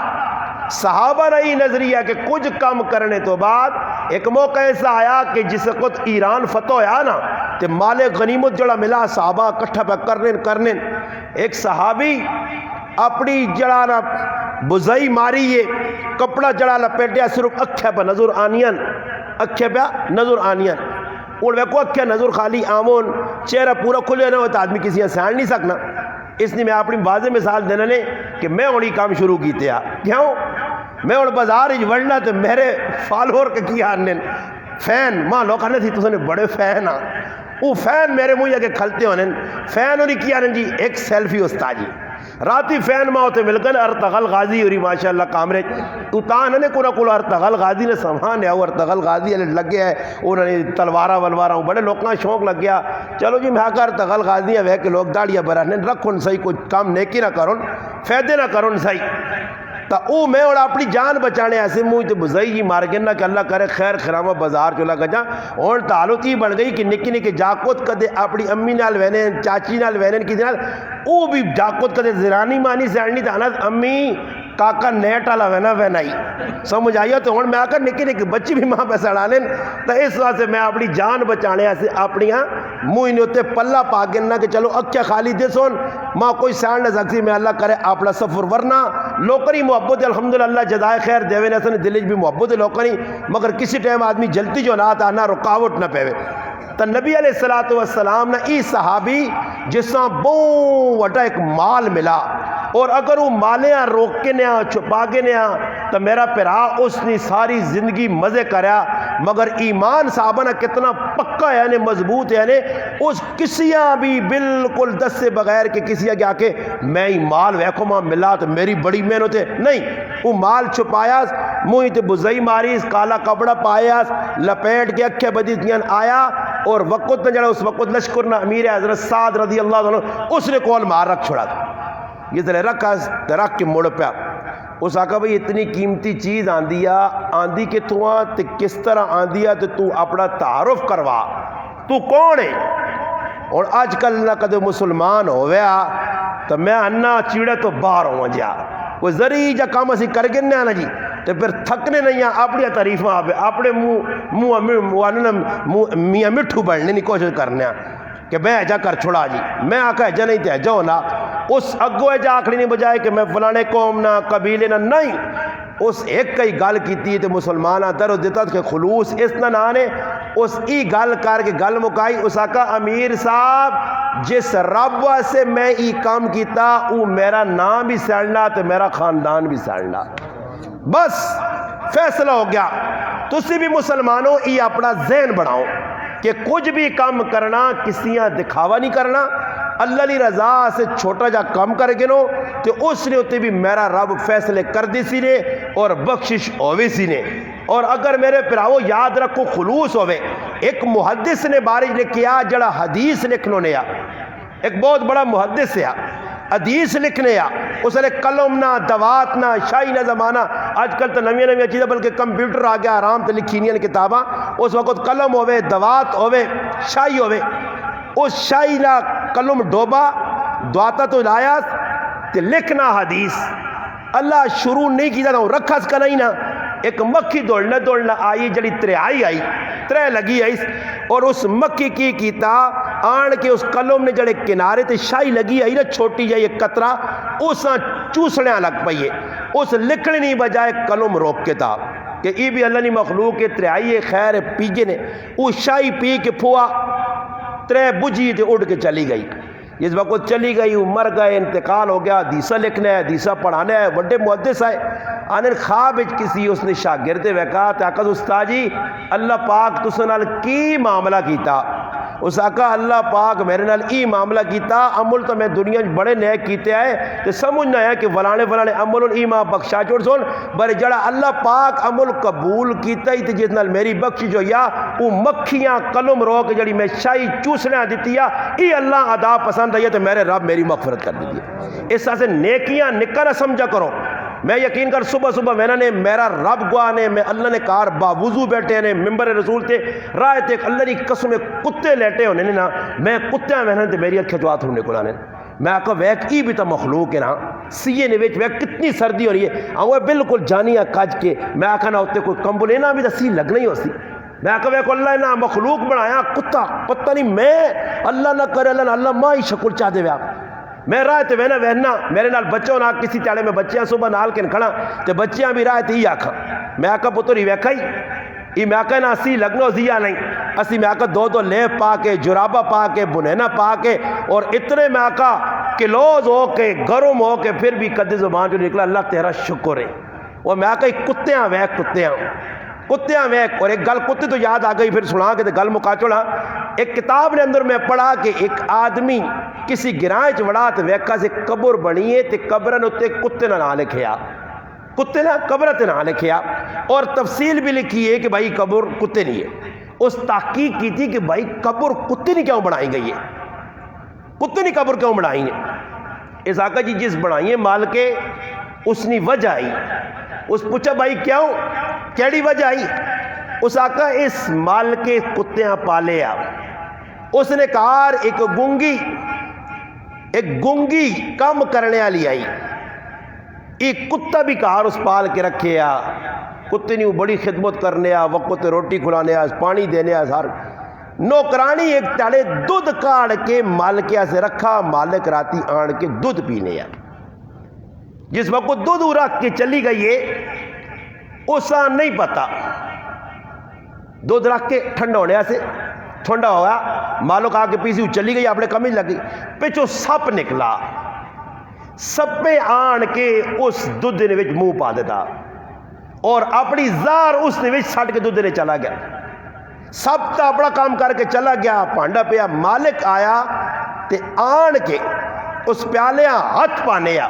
صحابہ رہی نظریہ کہ کچھ کم کرنے تو بعد ایک موقع ایسا آیا کہ جس وقت ایران فتح ہویا نا تو مال غنیمت جڑا ملا صحابہ کٹھا پہ کرنے ایک صحابی اپنی جڑا نا بزائی ماری یہ کپڑا جڑا لپیٹیا صرف اکھے پہ نظر آنین اور ویکو اکھے نظر خالی آمون چہرہ پورا کھلے نہ ہوتا آدمی کسی سیان نہیں سکنا. اس لیے میں اپنی واضح مثال دینا نے کہ میں انہی کام شروع کیتے ہیں. کیوں میں اور بازار وڑنا تو میرے فالوور کے کیا آنے فین ماں لوگ آنے تھی تو بڑے فین ہاں وہ فین میرے منہ کے کھلتے ہونے فین اور کیا آنے جی ایک سیلفی استاد جی راتی فین ماں ہوتے مل کر ارتغل غازی اور ماشاءاللہ کامرے اتان نے کورا ارتغل غازی نے سامان ہے وہ ارتغل غازی لگ گیا ہے انہوں نے تلوارہ ولوارہ بڑے لوگوں کا شوق لگ گیا. چلو جی میں آ کر ارتغل غازی ہے وہ کہ لوگ داڑیاں برانے رکھن صحیح کوئی کام نیکی نہ کرن فائدے نہ کرن صحیح تا او میں اور اپنی جان بچانے ایسے منہ تو بزائی جی مار گنا کہ اللہ کرے خیر خرامہ بازار چلا گجا اور تعلق ہی بڑھ گئی کہ نکی جاکوت کدے اپنی امی نال وینن چاچی نال وینن کی دنال او بھی جاکوت کدے زرانی مانی سیڑنی تھا نا امی کاکا نیٹ والا وینا وینائی سمجھ آئیے تو ہوں میں آ کر نکی بچی بھی ماں پہ سڑانے تو اس واسطے میں اپنی جان بچانے ایسے اپنی منہ نے ہوتے پلہ پا گنا کہ چلو اکیا خالی دے سون ماں کوئی سیڑ نہ سکتی میں اللہ کرے اپنا سفر ورنہ لوکری محبت الحمدللہ جزائے خیر دیوے نے دلج بھی محبت لوکری مگر کسی ٹائم آدمی جلتی جو نہ آتا نہ رکاوٹ نہ پیوے. تو نبی علیہ السلام نے ای صحابی جس سے بہت وڈا ایک مال ملا اور اگر وہ مالیاں روک کے نیا چھپا کے نیا تو میرا پیرا اس نے ساری زندگی مزے کریا مگر ایمان صحابہ نے کتنا پکا ہے یعنی مضبوط ہے یعنی اس کسیاں بھی بالکل دس سے بغیر کہ کسی آگے آکے میں ہی مال ویکھو ماں ملا تو میری بڑی محنت ہے نہیں وہ مال چھپایا منہ تے بزائی ماری کالا کپڑا پایا لپیٹ کے اکھے بدیتیاں آیا اور وقت نے جڑا اس وقت لشکرنا امیر حضرت سعد رضی اللہ عنہ اس نے کول مار رکھ چھوڑا یہ دلے رکھ کے مڑ پیا اس آقا بھئی اتنی قیمتی چیز آندی کہ تو تے کس طرح آندیا تو اپنا تعارف کروا تو کون ہے. اور آج کل نہ کدے مسلمان ہویا تو میں انا چیڑے تو باہر ہوں جا وہ ذریعہ جا کام اسی کر گنے آنا جی تو پھر تھکنے نہیں ہیں اپنی تعریفیں آپ اپنے میاں مٹھو بڑھنے کی کوشش کرنے کہ میں ایجا کر چھوڑا جی میں آکا ایجا نہیں تے ایجا ہونا اس اگو ایجا آکھڑی نہیں بجائے کہ میں فلانے قوم نہ قبیلے نہ نہیں اس ایک کئی گل کیتی ہے تو مسلمانہ در دیتا کہ خلوص اس نہ آنے اس ای گل کر کے گل مکائی اس آکا امیر صاحب جس رب سے میں ای کام کیتا وہ میرا نام بھی سڑنا تو میرا خاندان بھی سڑنا بس فیصلہ ہو گیا. تسی بھی مسلمانوں ای اپنا ذہن بڑھاؤ کہ کچھ بھی کام کرنا کسیاں دکھاوا نہیں کرنا اللہ لی رضا سے چھوٹا جا کام کر گنو تو اس نے ہوتے بھی میرا رب فیصلے کر دی سی نے اور بخشش ہوئے سی نے. اور اگر میرے پراؤ یاد رکھو خلوص ہوئے ایک محدث نے بارش نے کیا جڑا حدیث لکھنو نے ایک بہت بڑا محدث ہے حدیث لکھنے اس نے قلم نہ دوات نہ شاہی نہ زمانہ آج کل تو نویاں چیزیں بلکہ کمپیوٹر آ گیا آرام سے لکھی نہیں کتاباں اس وقت قلم ہوئے دوات ہوئے شاہی ہوئے اس شاہی نہ قلم ڈوبا دعاتا تو لایا تے لکھنا حدیث اللہ شروع نہیں کیتا تھا رکھا سکا نہیں نا ایک مکھی دوڑنا آئی جڑی ترے لگی آئی اور اس مکھی کی کیتا آن کے اس قلم نے جڑے کنارے تے شاہی لگی آئی نا چھوٹی جائی ایک قطرہ اس چوسنے لگ پئیے اس لکھنے نہیں بجائے قلم روک کے تھا کہ ای بھی اللہ نے مخلوق کے تریائی خیر پیگے نے وہ شاہی پی کے پھوا ترے بجھی تے اڑ کے چلی گئی. اس وقت چلی گئی وہ مر گئے انتقال ہو گیا حدیثہ لکھنا ہے حدیثہ پڑھانا ہے بڑے محدث آئے آنے خواب کسی اس نے شاگرد ویکا تاکہ استاد جی اللہ پاک تسے نال کی معاملہ کیتا اس آقا اللہ پاک میرے نال ای معاملہ کیتا عمل تو میں دنیا بڑے نئے کیتے آئے تو سمجھ نہ ہے کہ فلانے عمل ای ماں بخشا چھوڑ سن بر جڑا اللہ پاک عمل قبول کیتا ہی جس نال میری بخشش جو یا وہ مکھیاں قلم رو کے جڑی میں شاہی چوسنے دیتی ای اللہ ادا پسند ہے تو میرے رب میری مغفرت کر دیتی ہے. اس طرح سے نیکیاں نکا نہ سمجھا کرو میں یقین کر صبح صبح میں نے میرا رب گواہ نے میں اللہ نے کار باوضو بیٹھے نے ممبر رسول تے راہ تے اللہ کی قسم کتے لیٹے ہونے نے نا میں کتیاں میں تے میری اکھے تو ہاتھ ہونے کو لانے میں آکا ویک ای بھی تا مخلوق ہے نا سیے نے ویک کتنی سردی ہو رہی ہے وہ بالکل جانیاں کج کے میں آکا نہ ہوتے کوئی کمبل نہ بھی تا سی لگنا ہی ہو سی میں آکا ویک اللہ نے مخلوق بنایا کتا پتہ نہیں میں اللہ نہ کرے اللہ ماں ہی شکل چاہ دے ویا میں راہ تے وہنا میرے نال بچوں نہ کسی تیڑے میں بچیاں صبح نال کے کھڑا تے بچیاں بھی راہ تے ہی آکھا میں آکا پتر ہی ویکھا ہی میں آکا نا اسی لگنو زیا نہیں اسی میں آکا دو لیپ پا کے جرابہ پا کے بنینا پا کے اور اتنے میں آکا کلوز ہو کے گرم ہو کے پھر بھی قد زبان جو نکلا اللہ تیرا شکر ہے اور میں آکا کتیاں ویک اور ایک گل کتے تو یاد آ گئی پھر سنا کے گل مکا چھوڑا ایک کتاب نے اندر میں پڑھا کہ ایک آدمی کسی گراں چ وڑا تے ویکھا سے قبر بنی ہے تے قبرن اتے کتے نہ لکھیا کتے نہ قبر تے نہ لکھیا اور تفصیل بھی لکھی ہے کہ بھائی قبر کتے نہیں ہے اس تحقیق کی تھی کہ بھائی قبر کتے نہیں کیوں بنائی گئی ہے کتے نہیں قبر کیوں بنائی ہے اس آقا جی جس بنائی ہے مال کے اس نے وجہ آئی اس پوچھا بھائی کیوں کیڑی وجہ آئی اس آقا اس مال کے کتیاں پالے آ اس نے کہا ایک گونگی کم کرنے والی آئی ایک کتا بھی کار اس پال کے رکھے آ کتے نے بڑی خدمت کرنے آ وقت روٹی کھلانے آ پانی دینے آ سار نوکرانی ایک تڑے دودھ کاڑ کے مالکیا سے رکھا مالک راتی آن کے دودھ پینے آ جس وقت دودھ رکھ کے چلی گئی ہے اسا نہیں پتا دودھ رکھ کے ٹھنڈا ہونے سے ٹھنڈا ہوگا مالک آ کے پیسی چلی گئی اپنے کمی لگ گئی پچھو سپ نکلا سپے آن کے اس دودھ نے وچ منہ پا دیتا اور اپنی زار اس نے وچ سٹ کے دودھ نے چلا گیا سب تا اپنا کام کر کے چلا گیا پانڈا پیا مالک آیا تے آن کے اس پیالے ہاتھ پانے آ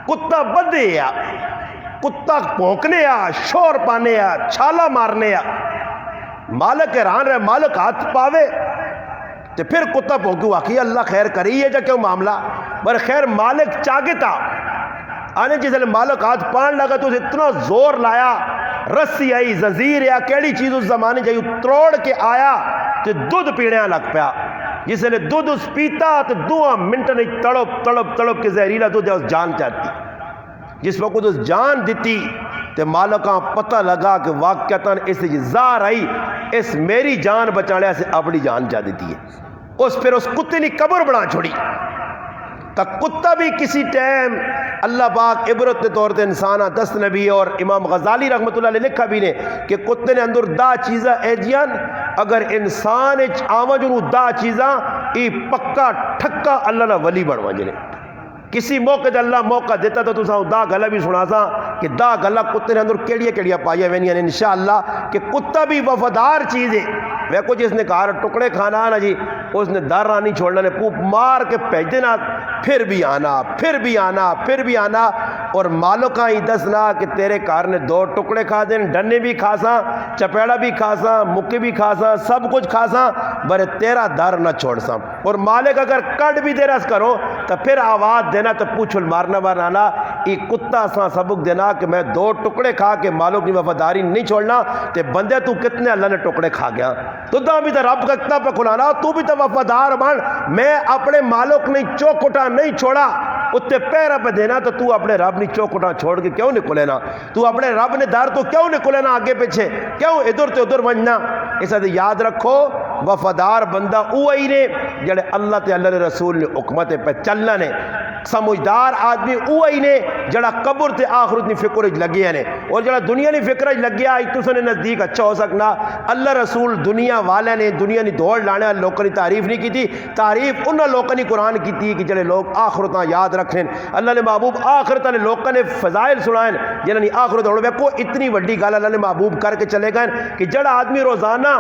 کتا بدے آ کتا پونکنے آ شور پانے آ چھالا مارنے آ مالک حیران رہے مالک ہاتھ پاوے تو پھر کتا پونکو آخی اللہ خیر کری ہے جا کیوں معاملہ پر خیر مالک چاگتا آنے جس لئے مالک ہاتھ پان لگا تو اتنا زور لایا رسی آئی زنجیر یا کیڑی چیز اس زمانے جائی تروڑ کے آیا تو دودھ پینے لگ پیا جس لئے دودھ اس پیتا تو 2 منٹ نہیں تڑپ کے زہریلا دودھ اس جان چاہتی جس وقت اس جان دیتی تو مالکاں پتہ لگا کہ واقعتاً اس زار آئی اس میری جان بچانے سے اپنی جان چاہ دیتی ہے اس پھر اس کتے نے قبر بنا چھوڑی کہ کتا بھی کسی ٹائم اللہ پاک عبرت کے طور تے انسانہ 10 نبی اور امام غزالی رحمت اللہ علیہ لکھا بھی نے کہ کتے نے اندر دا چیزاں ایجیان اگر انسان آواں جو دا چیزاں ای پکا ٹھکا اللہ نہ ولی بڑھوا جنے کسی موقع دے اللہ موقع دیتا تو تساں دا گلا بھی سنا سا کہ دا گلا کتے نے اندر کیڑیا پایا وینیاں انشاءاللہ کہ کتا بھی وفادار چیز ہے ویکو جس نے کہا ٹکڑے کھانا نا جی اس نے در رانی چھوڑنا نے پوپ مار کے پہج دینا پھر بھی آنا اور مالکاں ہی دسنا کہ تیرے کار نے 2 ٹکڑے کھا دیں ڈنے بھی کھا ساں چپیڑا بھی کھا ساں مکے بھی کھا ساں سب کچھ کھا ساں برے تیرا در نہ چھوڑ ساں اور مالک اگر کٹ بھی دے رس کرو تو پھر آواز دینا تو پوچھل مارنا بنانا ای کتا ساں سبق دینا کہ میں 2 ٹکڑے کھا کے مالک کی وفاداری نہیں چھوڑنا تے بندے تو کتنے اللہ نے ٹکڑے کھا گیا تو دا بھی تو رب کا کتنا پہ کھلانا تو بھی تو وفادار بن میں اپنے مالک نے چوکٹا نہیں چھوڑا اتنے پیرا پہ دینا تو اپنے رب نے چوکٹا چھوڑ کے کیوں نکلے نا تو اپنے رب نے دار تو کیوں نکلے نا آگے پیچھے کیوں ادھر تو ادھر بننا اس سے یاد رکھو وفادار بندہ اوہی نے جڑے اللہ تے اللہ نے رسول نے حکمت پہ چلنا نے سمجھدار آدمی اوہی نے جڑا قبر تے آخرت نی فکر لگیا نے اور جڑا دنیا نی فکر لگیا تو سنے نزدیک اچھا ہو سکنا اللہ رسول دنیا والے نے دنیا نی دوڑ لانے والے لوگوں نے تعریف نہیں کی تھی تعریف انہوں لوگوں نے قرآن کی تھی کہ جڑے لوگ آخرتاں یاد رکھیں اللہ نے محبوب آخرتاں نے لوگوں نے فضائل سنائیں جنہوں نے آخرت ہونے کو اتنی وڈی گل اللہ نے محبوب کر کے چلے گئے کہ جڑا آدمی روزانہ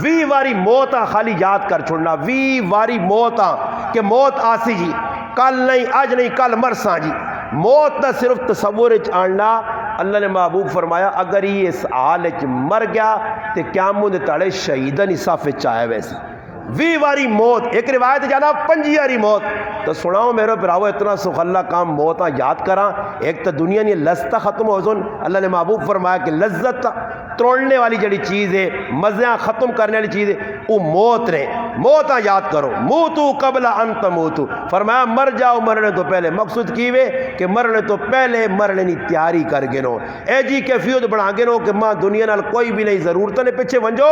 20 واری موت خالی یاد کر چھوڑنا 20 واری موت کہ موت آسی جی کل نہیں آج نہیں کل مرساں جی موت نہ صرف تصور آننا اللہ نے محبوب فرمایا اگر یہ اس حال مر گیا تو قیامت دے تڑے شہیدن ہی صف چاہے ویسے 20 واری موت، ایک روایت جانا 25 واری موت. تو سناؤ میرے پراؤ اتنا سخلا کام موتاں یاد کراں. ایک تو دنیا نہیں لذت ختم ہو سن. اللہ نے محبوب فرمایا کہ لذت توڑنے والی جڑی چیز ہے، مزیاں ختم کرنے والی چیز ہے، وہ موت نے. موتاں یاد کرو. موتو قبل ان تموتو، فرمایا مر جاؤ مرنے تو پہلے. مقصود کی وے کہ مرنے تو پہلے مرنے کی تیاری کر گنو. اے جی کیفیت بنا گنو کہ ماں دنیا نال کوئی بھی نہیں، ضرورتوں نے پیچھے ونجو،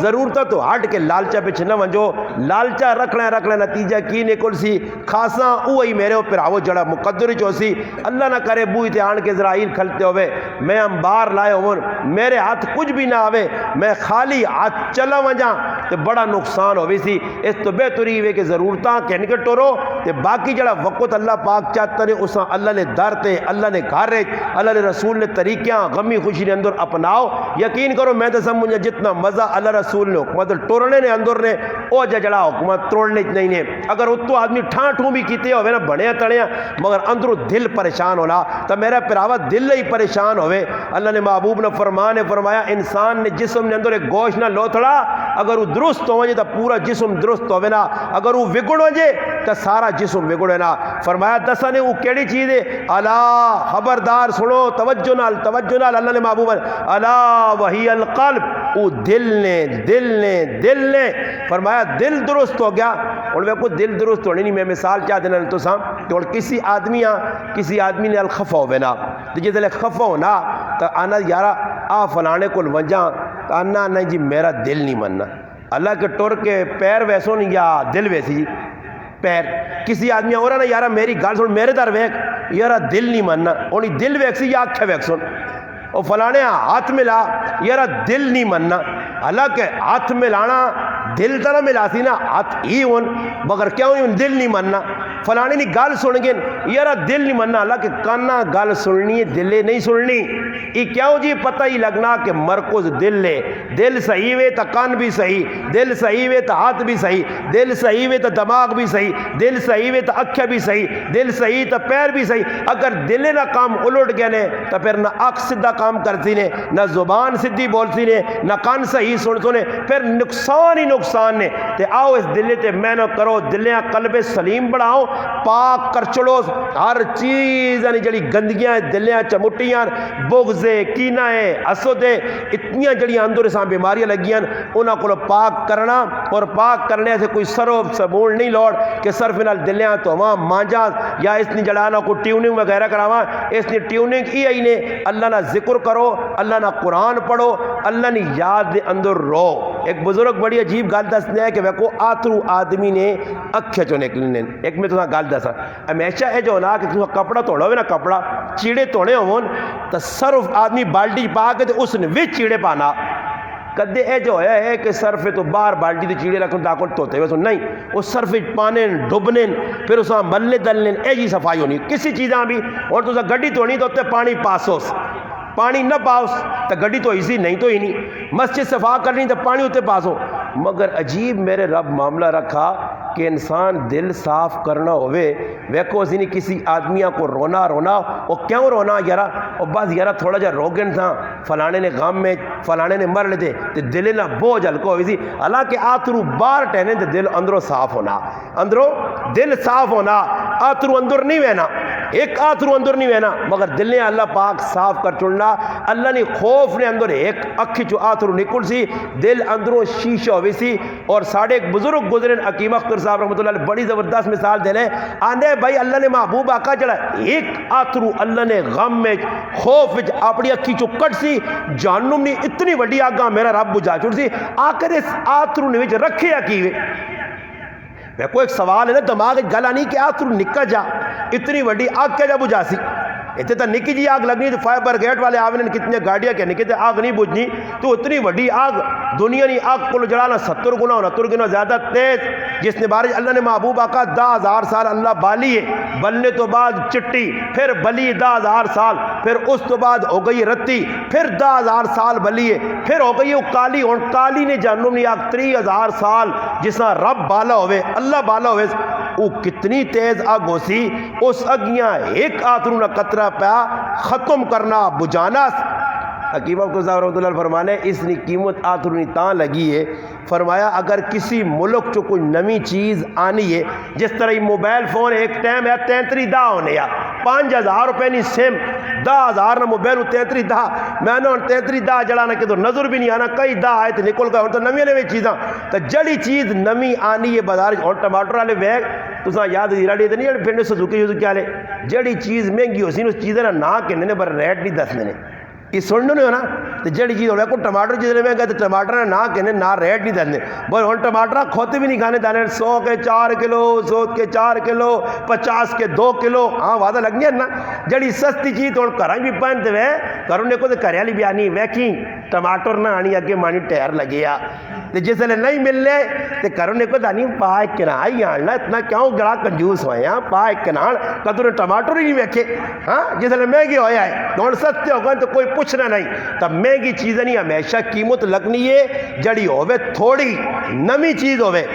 ضرورتوں تو ہٹ کے لالچا پیچھے نہ ونجو. لالچا رکھنا نتیجہ کی نکل سی خاصا اوہی میرے پراو جڑا مقدر چو سی. اللہ نہ کرے بوئی تے آن کے اسرائیل کھلتے ہوئے میں انبار لائے ہوں، میرے ہاتھ کچھ بھی نہ آوے، میں خالی ہاتھ چلا ونجا تے بڑا نقصان ہوئی سی. اس تو بہتری ہوئے کہ ضرورتاں کہن کے ٹورو تے باقی جڑا وقت اللہ پاک چاہتا نے اساں اللہ نے در تے، اللہ نے گھر، اللہ نے رسول نے طریقیاں غمی خوشی نے اندر اپناؤ. یقین کرو میں تو سمجھا جتنا مزہ اللہ رسول نے حکمت ٹورنے نے اندر نے او جڑا حکمت توڑنے نہیں نے. اگر اتو آدمی ٹھاں ٹھوں بھی کیتے ہوئے نا بڑھیا تڑیا مگر اندروں دل پریشان ہونا تو میرا پراوا دل ہی پریشان ہوئے. اللہ نے محبوب نے فرمایا انسان نے جسم نے اندر ایک گوشت نہ لوتھڑا، اگر وہ درست ہو جائے تو پورا جسم درست ہوئے نا، اگر وہ وگڑ ہو جائے تو سارا جسم وگڑے نا. فرمایا دسا نے وہ کیڑی چیز ہے؟ الا خبردار سنو توجہ نال اللہ نے محبوب الا وہی القلب، وہ دل نے فرمایا دل درست ہو گیا. اور میں کو دل درست ہونے نہیں، میں مثال کیا دینا تو سام کہ کسی آدمی نے الخفا ہوئے نا تو جس لئے خفا ہونا تو آنا یارا آ فلانے کو ونجا تو آنا نہیں جی میرا دل نہیں مننا. اللہ کے ٹور کے پیر ویسوں نہیں یا دل ویسی جی پیر. کسی آدمی اور نا یارا میری گال سن میرے در ویک یارا دل نہیں مننا، اور دل ویکسی یا آنکھیں ویک سن. اور فلانے ہاتھ ملا یارا دل نہیں مننا. حالانکہ ہاتھ ملانا دل تو نہ ملا سی نا، ہاتھ ہی ہون مگر کیوں نہیں دل نہیں مننا. فلانے نہیں گل سن گے یارا دل نہیں مننا، حالانکہ کانا گل سننی دلے نہیں سننی. یہ کیوں جی پتہ ہی لگنا کہ مرکز دل ہے. دل صحیح وے تو کان بھی صحیح، دل صحیح وے تو ہاتھ بھی صحیح، دل صحیح وے تو دماغ بھی صحیح، دل صحیح وے تو اکھیں بھی صحیح، دل صحیح تو پیر بھی صحیح. اگر دل نہ کام الٹ گئے نے تو پھر نہ اکھ سدھا کام کرتی نے، نہ زبان سدھی بولتی نے، نہ کان صحیح سنتے نے، پھر نقصان ہی نقصان نے. تے آؤ اس دل تے محنت کرو، دلیاں قلب سلیم بڑھاؤ، پاک کر چڑو ہر چیز جڑی گندگیاں دلیاں چمٹیاں بغض کینہ حسد اتنی جڑیاں اندر سان بیماریاں لگیاں انہاں کو پاک کرنا. اور پاک کرنے سے کوئی سرف صابون نہیں لوڑ کہ صرف نال دلیاں تو وہاں مانجا یا اس نے جڑانا کو ٹیوننگ وغیرہ کراواں. اس نے ٹیوننگ ہی آئی نے اللہ نہ ذکر کرو، اللہ نہ قرآن پڑھو، اللہ نے یاد دے اندر رو. ایک بزرگ بڑی عجیب گل دسنے ہے کہ ویکو آترو آدمی نے اکھے چوں نکلنے. ایک میں تمہیں گل دسا ہمیشہ یہ جو ہونا کہ تمہیں کپڑا توڑا ہوئے نا، کپڑا چیڑے توڑے ہون تو صرف آدمی بالٹی پا کے اس نے بھی چیڑے پانا. کدے اے جو ہے کہ صرف تو باہر بالٹی تے چیڑے رکھن تاکہ توتے ہوئے نہیں، وہ صرف پانے ڈبنے پھر اساں ملنے دلنے اے جی صفائی ہونی کسی چیزاں بھی. اور تو گڈی دھونی تو پانی پاسوس، پانی نہ پاؤس تو گڈی تو اسی نہیں تو ہی نہیں. مسجد صفا کرنی تو پانی اتنے پاسو. مگر عجیب میرے رب معاملہ رکھا کہ انسان دل صاف کرنا ہوئے ویکو اسی نہیں کسی آدمیاں کو رونا وہ کیوں رونا یارا اور بس یارا تھوڑا جا روگن تھا فلانے نے غم میں فلانے نے مر لیتے تو دل نہ بوجھ ہلکو ہوئی سی. حالانکہ آترو باہر ٹہنے تو دل اندروں صاف ہونا، اندروں دل صاف ہونا، آترو اندر نہیں وینا، ایک آترو اندر نہیں وینا مگر دل نے اللہ پاک صاف کر چڑنا. اللہ نے خوف نے اندر ایک اکھی چو آترو نکل سی، دل اندروں شیشہ ہوئی سی. اور ساڑھے ایک بزرگ گزرین حکیم اختر صاحب رحمۃ اللہ علیہ بڑی زبردست مثال دے لیں. آندے بھائی اللہ نے محبوب آقا جڑا ایک آترو اللہ نے غم میں خوف وچ اپنی اکھی چو کٹ سی، جہنم نے اتنی وڈی آگاں میرا رب بجھا چھوڑ سی. آخر اس آترو نے وچ رکھے کیویں؟ میں کوئی ایک سوال ہے نا دماغ گل آنی کہ آترو نکل جا اتنی وڈی آگ کیا جا بجھا سی. اتنے تو نکی جی آگ لگنی تو فائر برگیڈ والے آوے نے کتنے گاڑیاں کہ نکے تو آگ نہیں بجھنی. تو اتنی وڈی آگ دنیا نہیں آگ کو جلانا 70 گنا 69 گنا زیادہ تیز جس نے بارش اللہ نے محبوب آقا 10,000 سال اللہ بالی ہے، بلنے تو بعد چٹی پھر بلی 10,000 سال، پھر اس تو بعد ہو گئی رتی، پھر 10,000 سال بلی ہے، پھر ہو گئی وہ کالی. اور کالی نے جہنم نہیں آگ 30,000 سال جس طرح رب بالا ہوئے اللہ بالا ہوئے وہ کتنی تیز آگ ہو سی. اس اگیاں ایک آترو نہ قطرہ پیا ختم کرنا بجانا حکیم اختر صاحب رحمۃ اللہ فرمانے اس نے قیمت آترونی تاں لگی ہے، فرمایا اگر کسی ملک چو کوئی نمی چیز آنی ہے، جس طرح یہ موبائل فون ایک ٹائم ہے 33 ہونے یا 5000 روپے نہیں سم 10,000 نہ موبائل 33 میں نے 33 جڑانا کہ تو نظر بھی نہیں آنا، کئی آئے تو نکل گئے، تو نمی نمی چیزاں تو جڑی چیز نمی آنی ہے بازار اور ٹماٹر والے ویگ تو یاد ریڑی تو نہیں پھر سزوکی یوزکی والے جڑی چیز مہنگی ہو سی اس چیز کا نہ کہنے پر ریٹ نہیں دسنے نے، یہ سننے نہیں ہونا تو جڑی چیز ہو کو ٹماٹر جتنے مہنگا تو ٹماٹر نہ کہنے نہ ریٹ نہیں دسنے، بھائی ہوں ٹماٹر کھوتے بھی نہیں کھانے دانے 100 کے 4 کلو 100 کے 4 کلو 50 کے 2 کلو ہاں وعدہ لگنی ہے نا، جڑی سستی چیز تو گھر بھی پہنتے ہوئے گھروں نے کو تو گھر والی بھی آنی ویکھی ٹماٹر نہ آنی اگے مانی ٹائر لگے آ تو جس ویلے نہیں ملنے تو گھروں نے کو دانی پا کنا ہی آنا اتنا کیوں گڑا کنجوس ہوئے ہیں پا کنان کدو نے ٹماٹر ہی نہیں ویکھے ہاں جس ویلے مہنگے ہویا ہے تو سستے ہو گئے تو کوئی پوچھنا نہیں، تب مہنگی چیزیں نہیں ہمیشہ قیمت لگنی ہے جڑی ہوئے تھوڑی نمی چیز ہوئے۔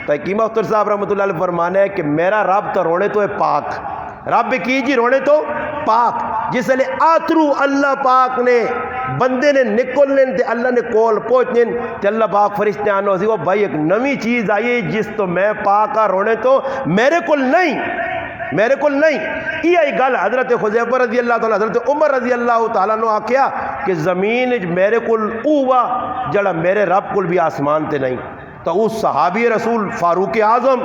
تو حکیم اختر صاحب رحمۃ اللہ علیہ فرمانا ہے کہ میرا رب تو رونے تو ہے پاک، رب کی جی رونے تو پاک، جس لئے آترو اللہ پاک نے بندے نے نکلنے تے اللہ نے کول پہنچنے تے اللہ پاک فرشتے آنو سی وہ بھائی ایک نمی چیز آئی جس تو میں پاکا رونے تو میرے کل نہیں یہ گل حضرت حذیفہ رضی اللہ تعالیٰ حضرت عمر رضی اللہ تعالیٰ نے آکھیا کہ زمین میرے کل اوہ جڑا میرے رب کل بھی آسمان تے نہیں، تو اس صحابی رسول فاروق اعظم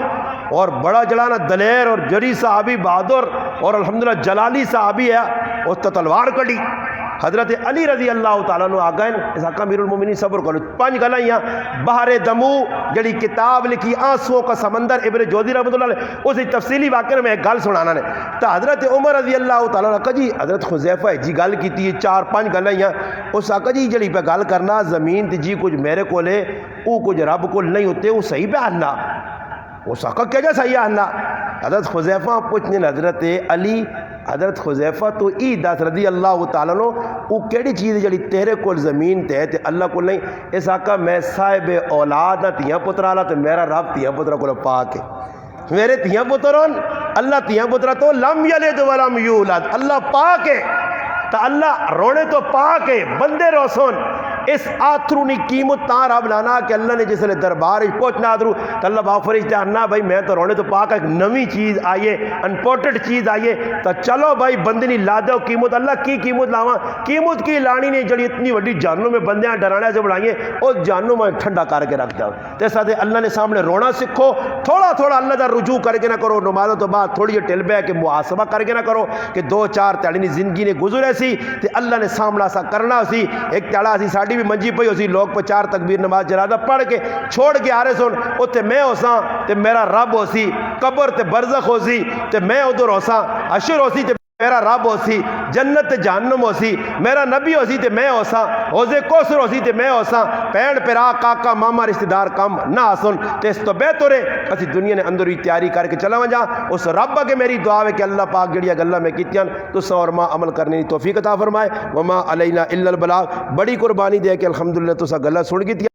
اور بڑا جلانا دلیر اور جری صحابی بہادر اور الحمدللہ جلالی صحابی ہے اس تو تلوار کڑی حضرت علی رضی اللہ تعالیٰ نے آگئے اس حقا امیر المومنین صبر کرو 5 گلائیاں بحر دمو جڑی کتاب لکھی آنسوں کا سمندر ابن جوزی رحمۃ اللہ علیہ اسی تفصیلی واقعے میں ایک گل سنانا نے تو حضرت عمر رضی اللہ تعالیٰ نے کہا جی حضرت حذیفہ جی گل کی تھی 4-5 گلائیاں اس آقا جی جڑی پہ گل کرنا زمین تی جی کچھ میرے کو لے او کچھ رب کو نہیں ہوتے وہ صحیح پہ آنا اس آقا کیا جا صحیح آنا حضرت حذیفہ پوچھنے حضرت علی حضرت حذیفہ تو ای دس رضی اللہ تعالیٰ نو وہ کیڑی چیز جڑی تیرے کول زمین تے تے اللہ کو نہیں اس آقا میں صاحب اولاد تیاں پترا لا تے میرا رب تیاں پترا کو پاک ہے میرے تیاں پترون اللہ تیاں پترا تو لم یلد ولم یولد اللہ پاک ہے تو اللہ رونے تو پاک ہے بندے روسون اس آترونی قیمت تاں رب لانا کہ اللہ نے جس نے دربار پہنچنا آترو تو اللہ باغ فرشتے آنا بھائی میں تو رونے تو پاک ایک نوی چیز آئیے انپورٹڈ چیز آئیے تو چلو بھائی بندے نہیں لا دو قیمت اللہ کی قیمت لاواں قیمت کی لانی نہیں جڑی اتنی وڈی جانوں میں بندیاں ڈرانے سے بڑھائیے اس جانوں میں ٹھنڈا کر کے رکھ دو تو ساتھ اللہ نے سامنے رونا سکھو تھوڑا تھوڑا اللہ دا رجوع کر کے نہ کرو نمازوں تو بعد تھوڑی ٹل بے کہ محاسبہ کر کے نہ کرو کہ 2-4 تیڑی زندگی نے گزرے سی تو اللہ نے سامنا سا کرنا سی ایک تیڑا سی ساڑی بھی منجی پئی ہو سی لوگ پہ 4 تکبیر نماز جنازہ پڑھ کے چھوڑ کے آ رہے سن اتنے میں ہو ساں تے میرا رب ہو سی قبر تے برزخ ہو سی تے میں ادھر ہو ساں حشر ہو سی تے میرا رب ہو سی جنت تے جہنم ہو سی میرا نبی ہو سی تے میں ہو ساں حوضے کوثر ہو سی تے میں ہو ساں پین پیرا کاکا ماما رشتہ دار کم نہ آسن تے اس تو بہتر ہے اسی دنیا نے اندر ہی تیاری کر کے چلا وجا اس رب کے میری دعا ہے کہ اللہ پاک جڑی گلاں میں کیتیاں تساں اور ماں عمل کرنے کی توفیق عطا فرمائے وما علینا الا البلاغ بڑی قربانی دے کے الحمدللہ تساں گلاں سن گئی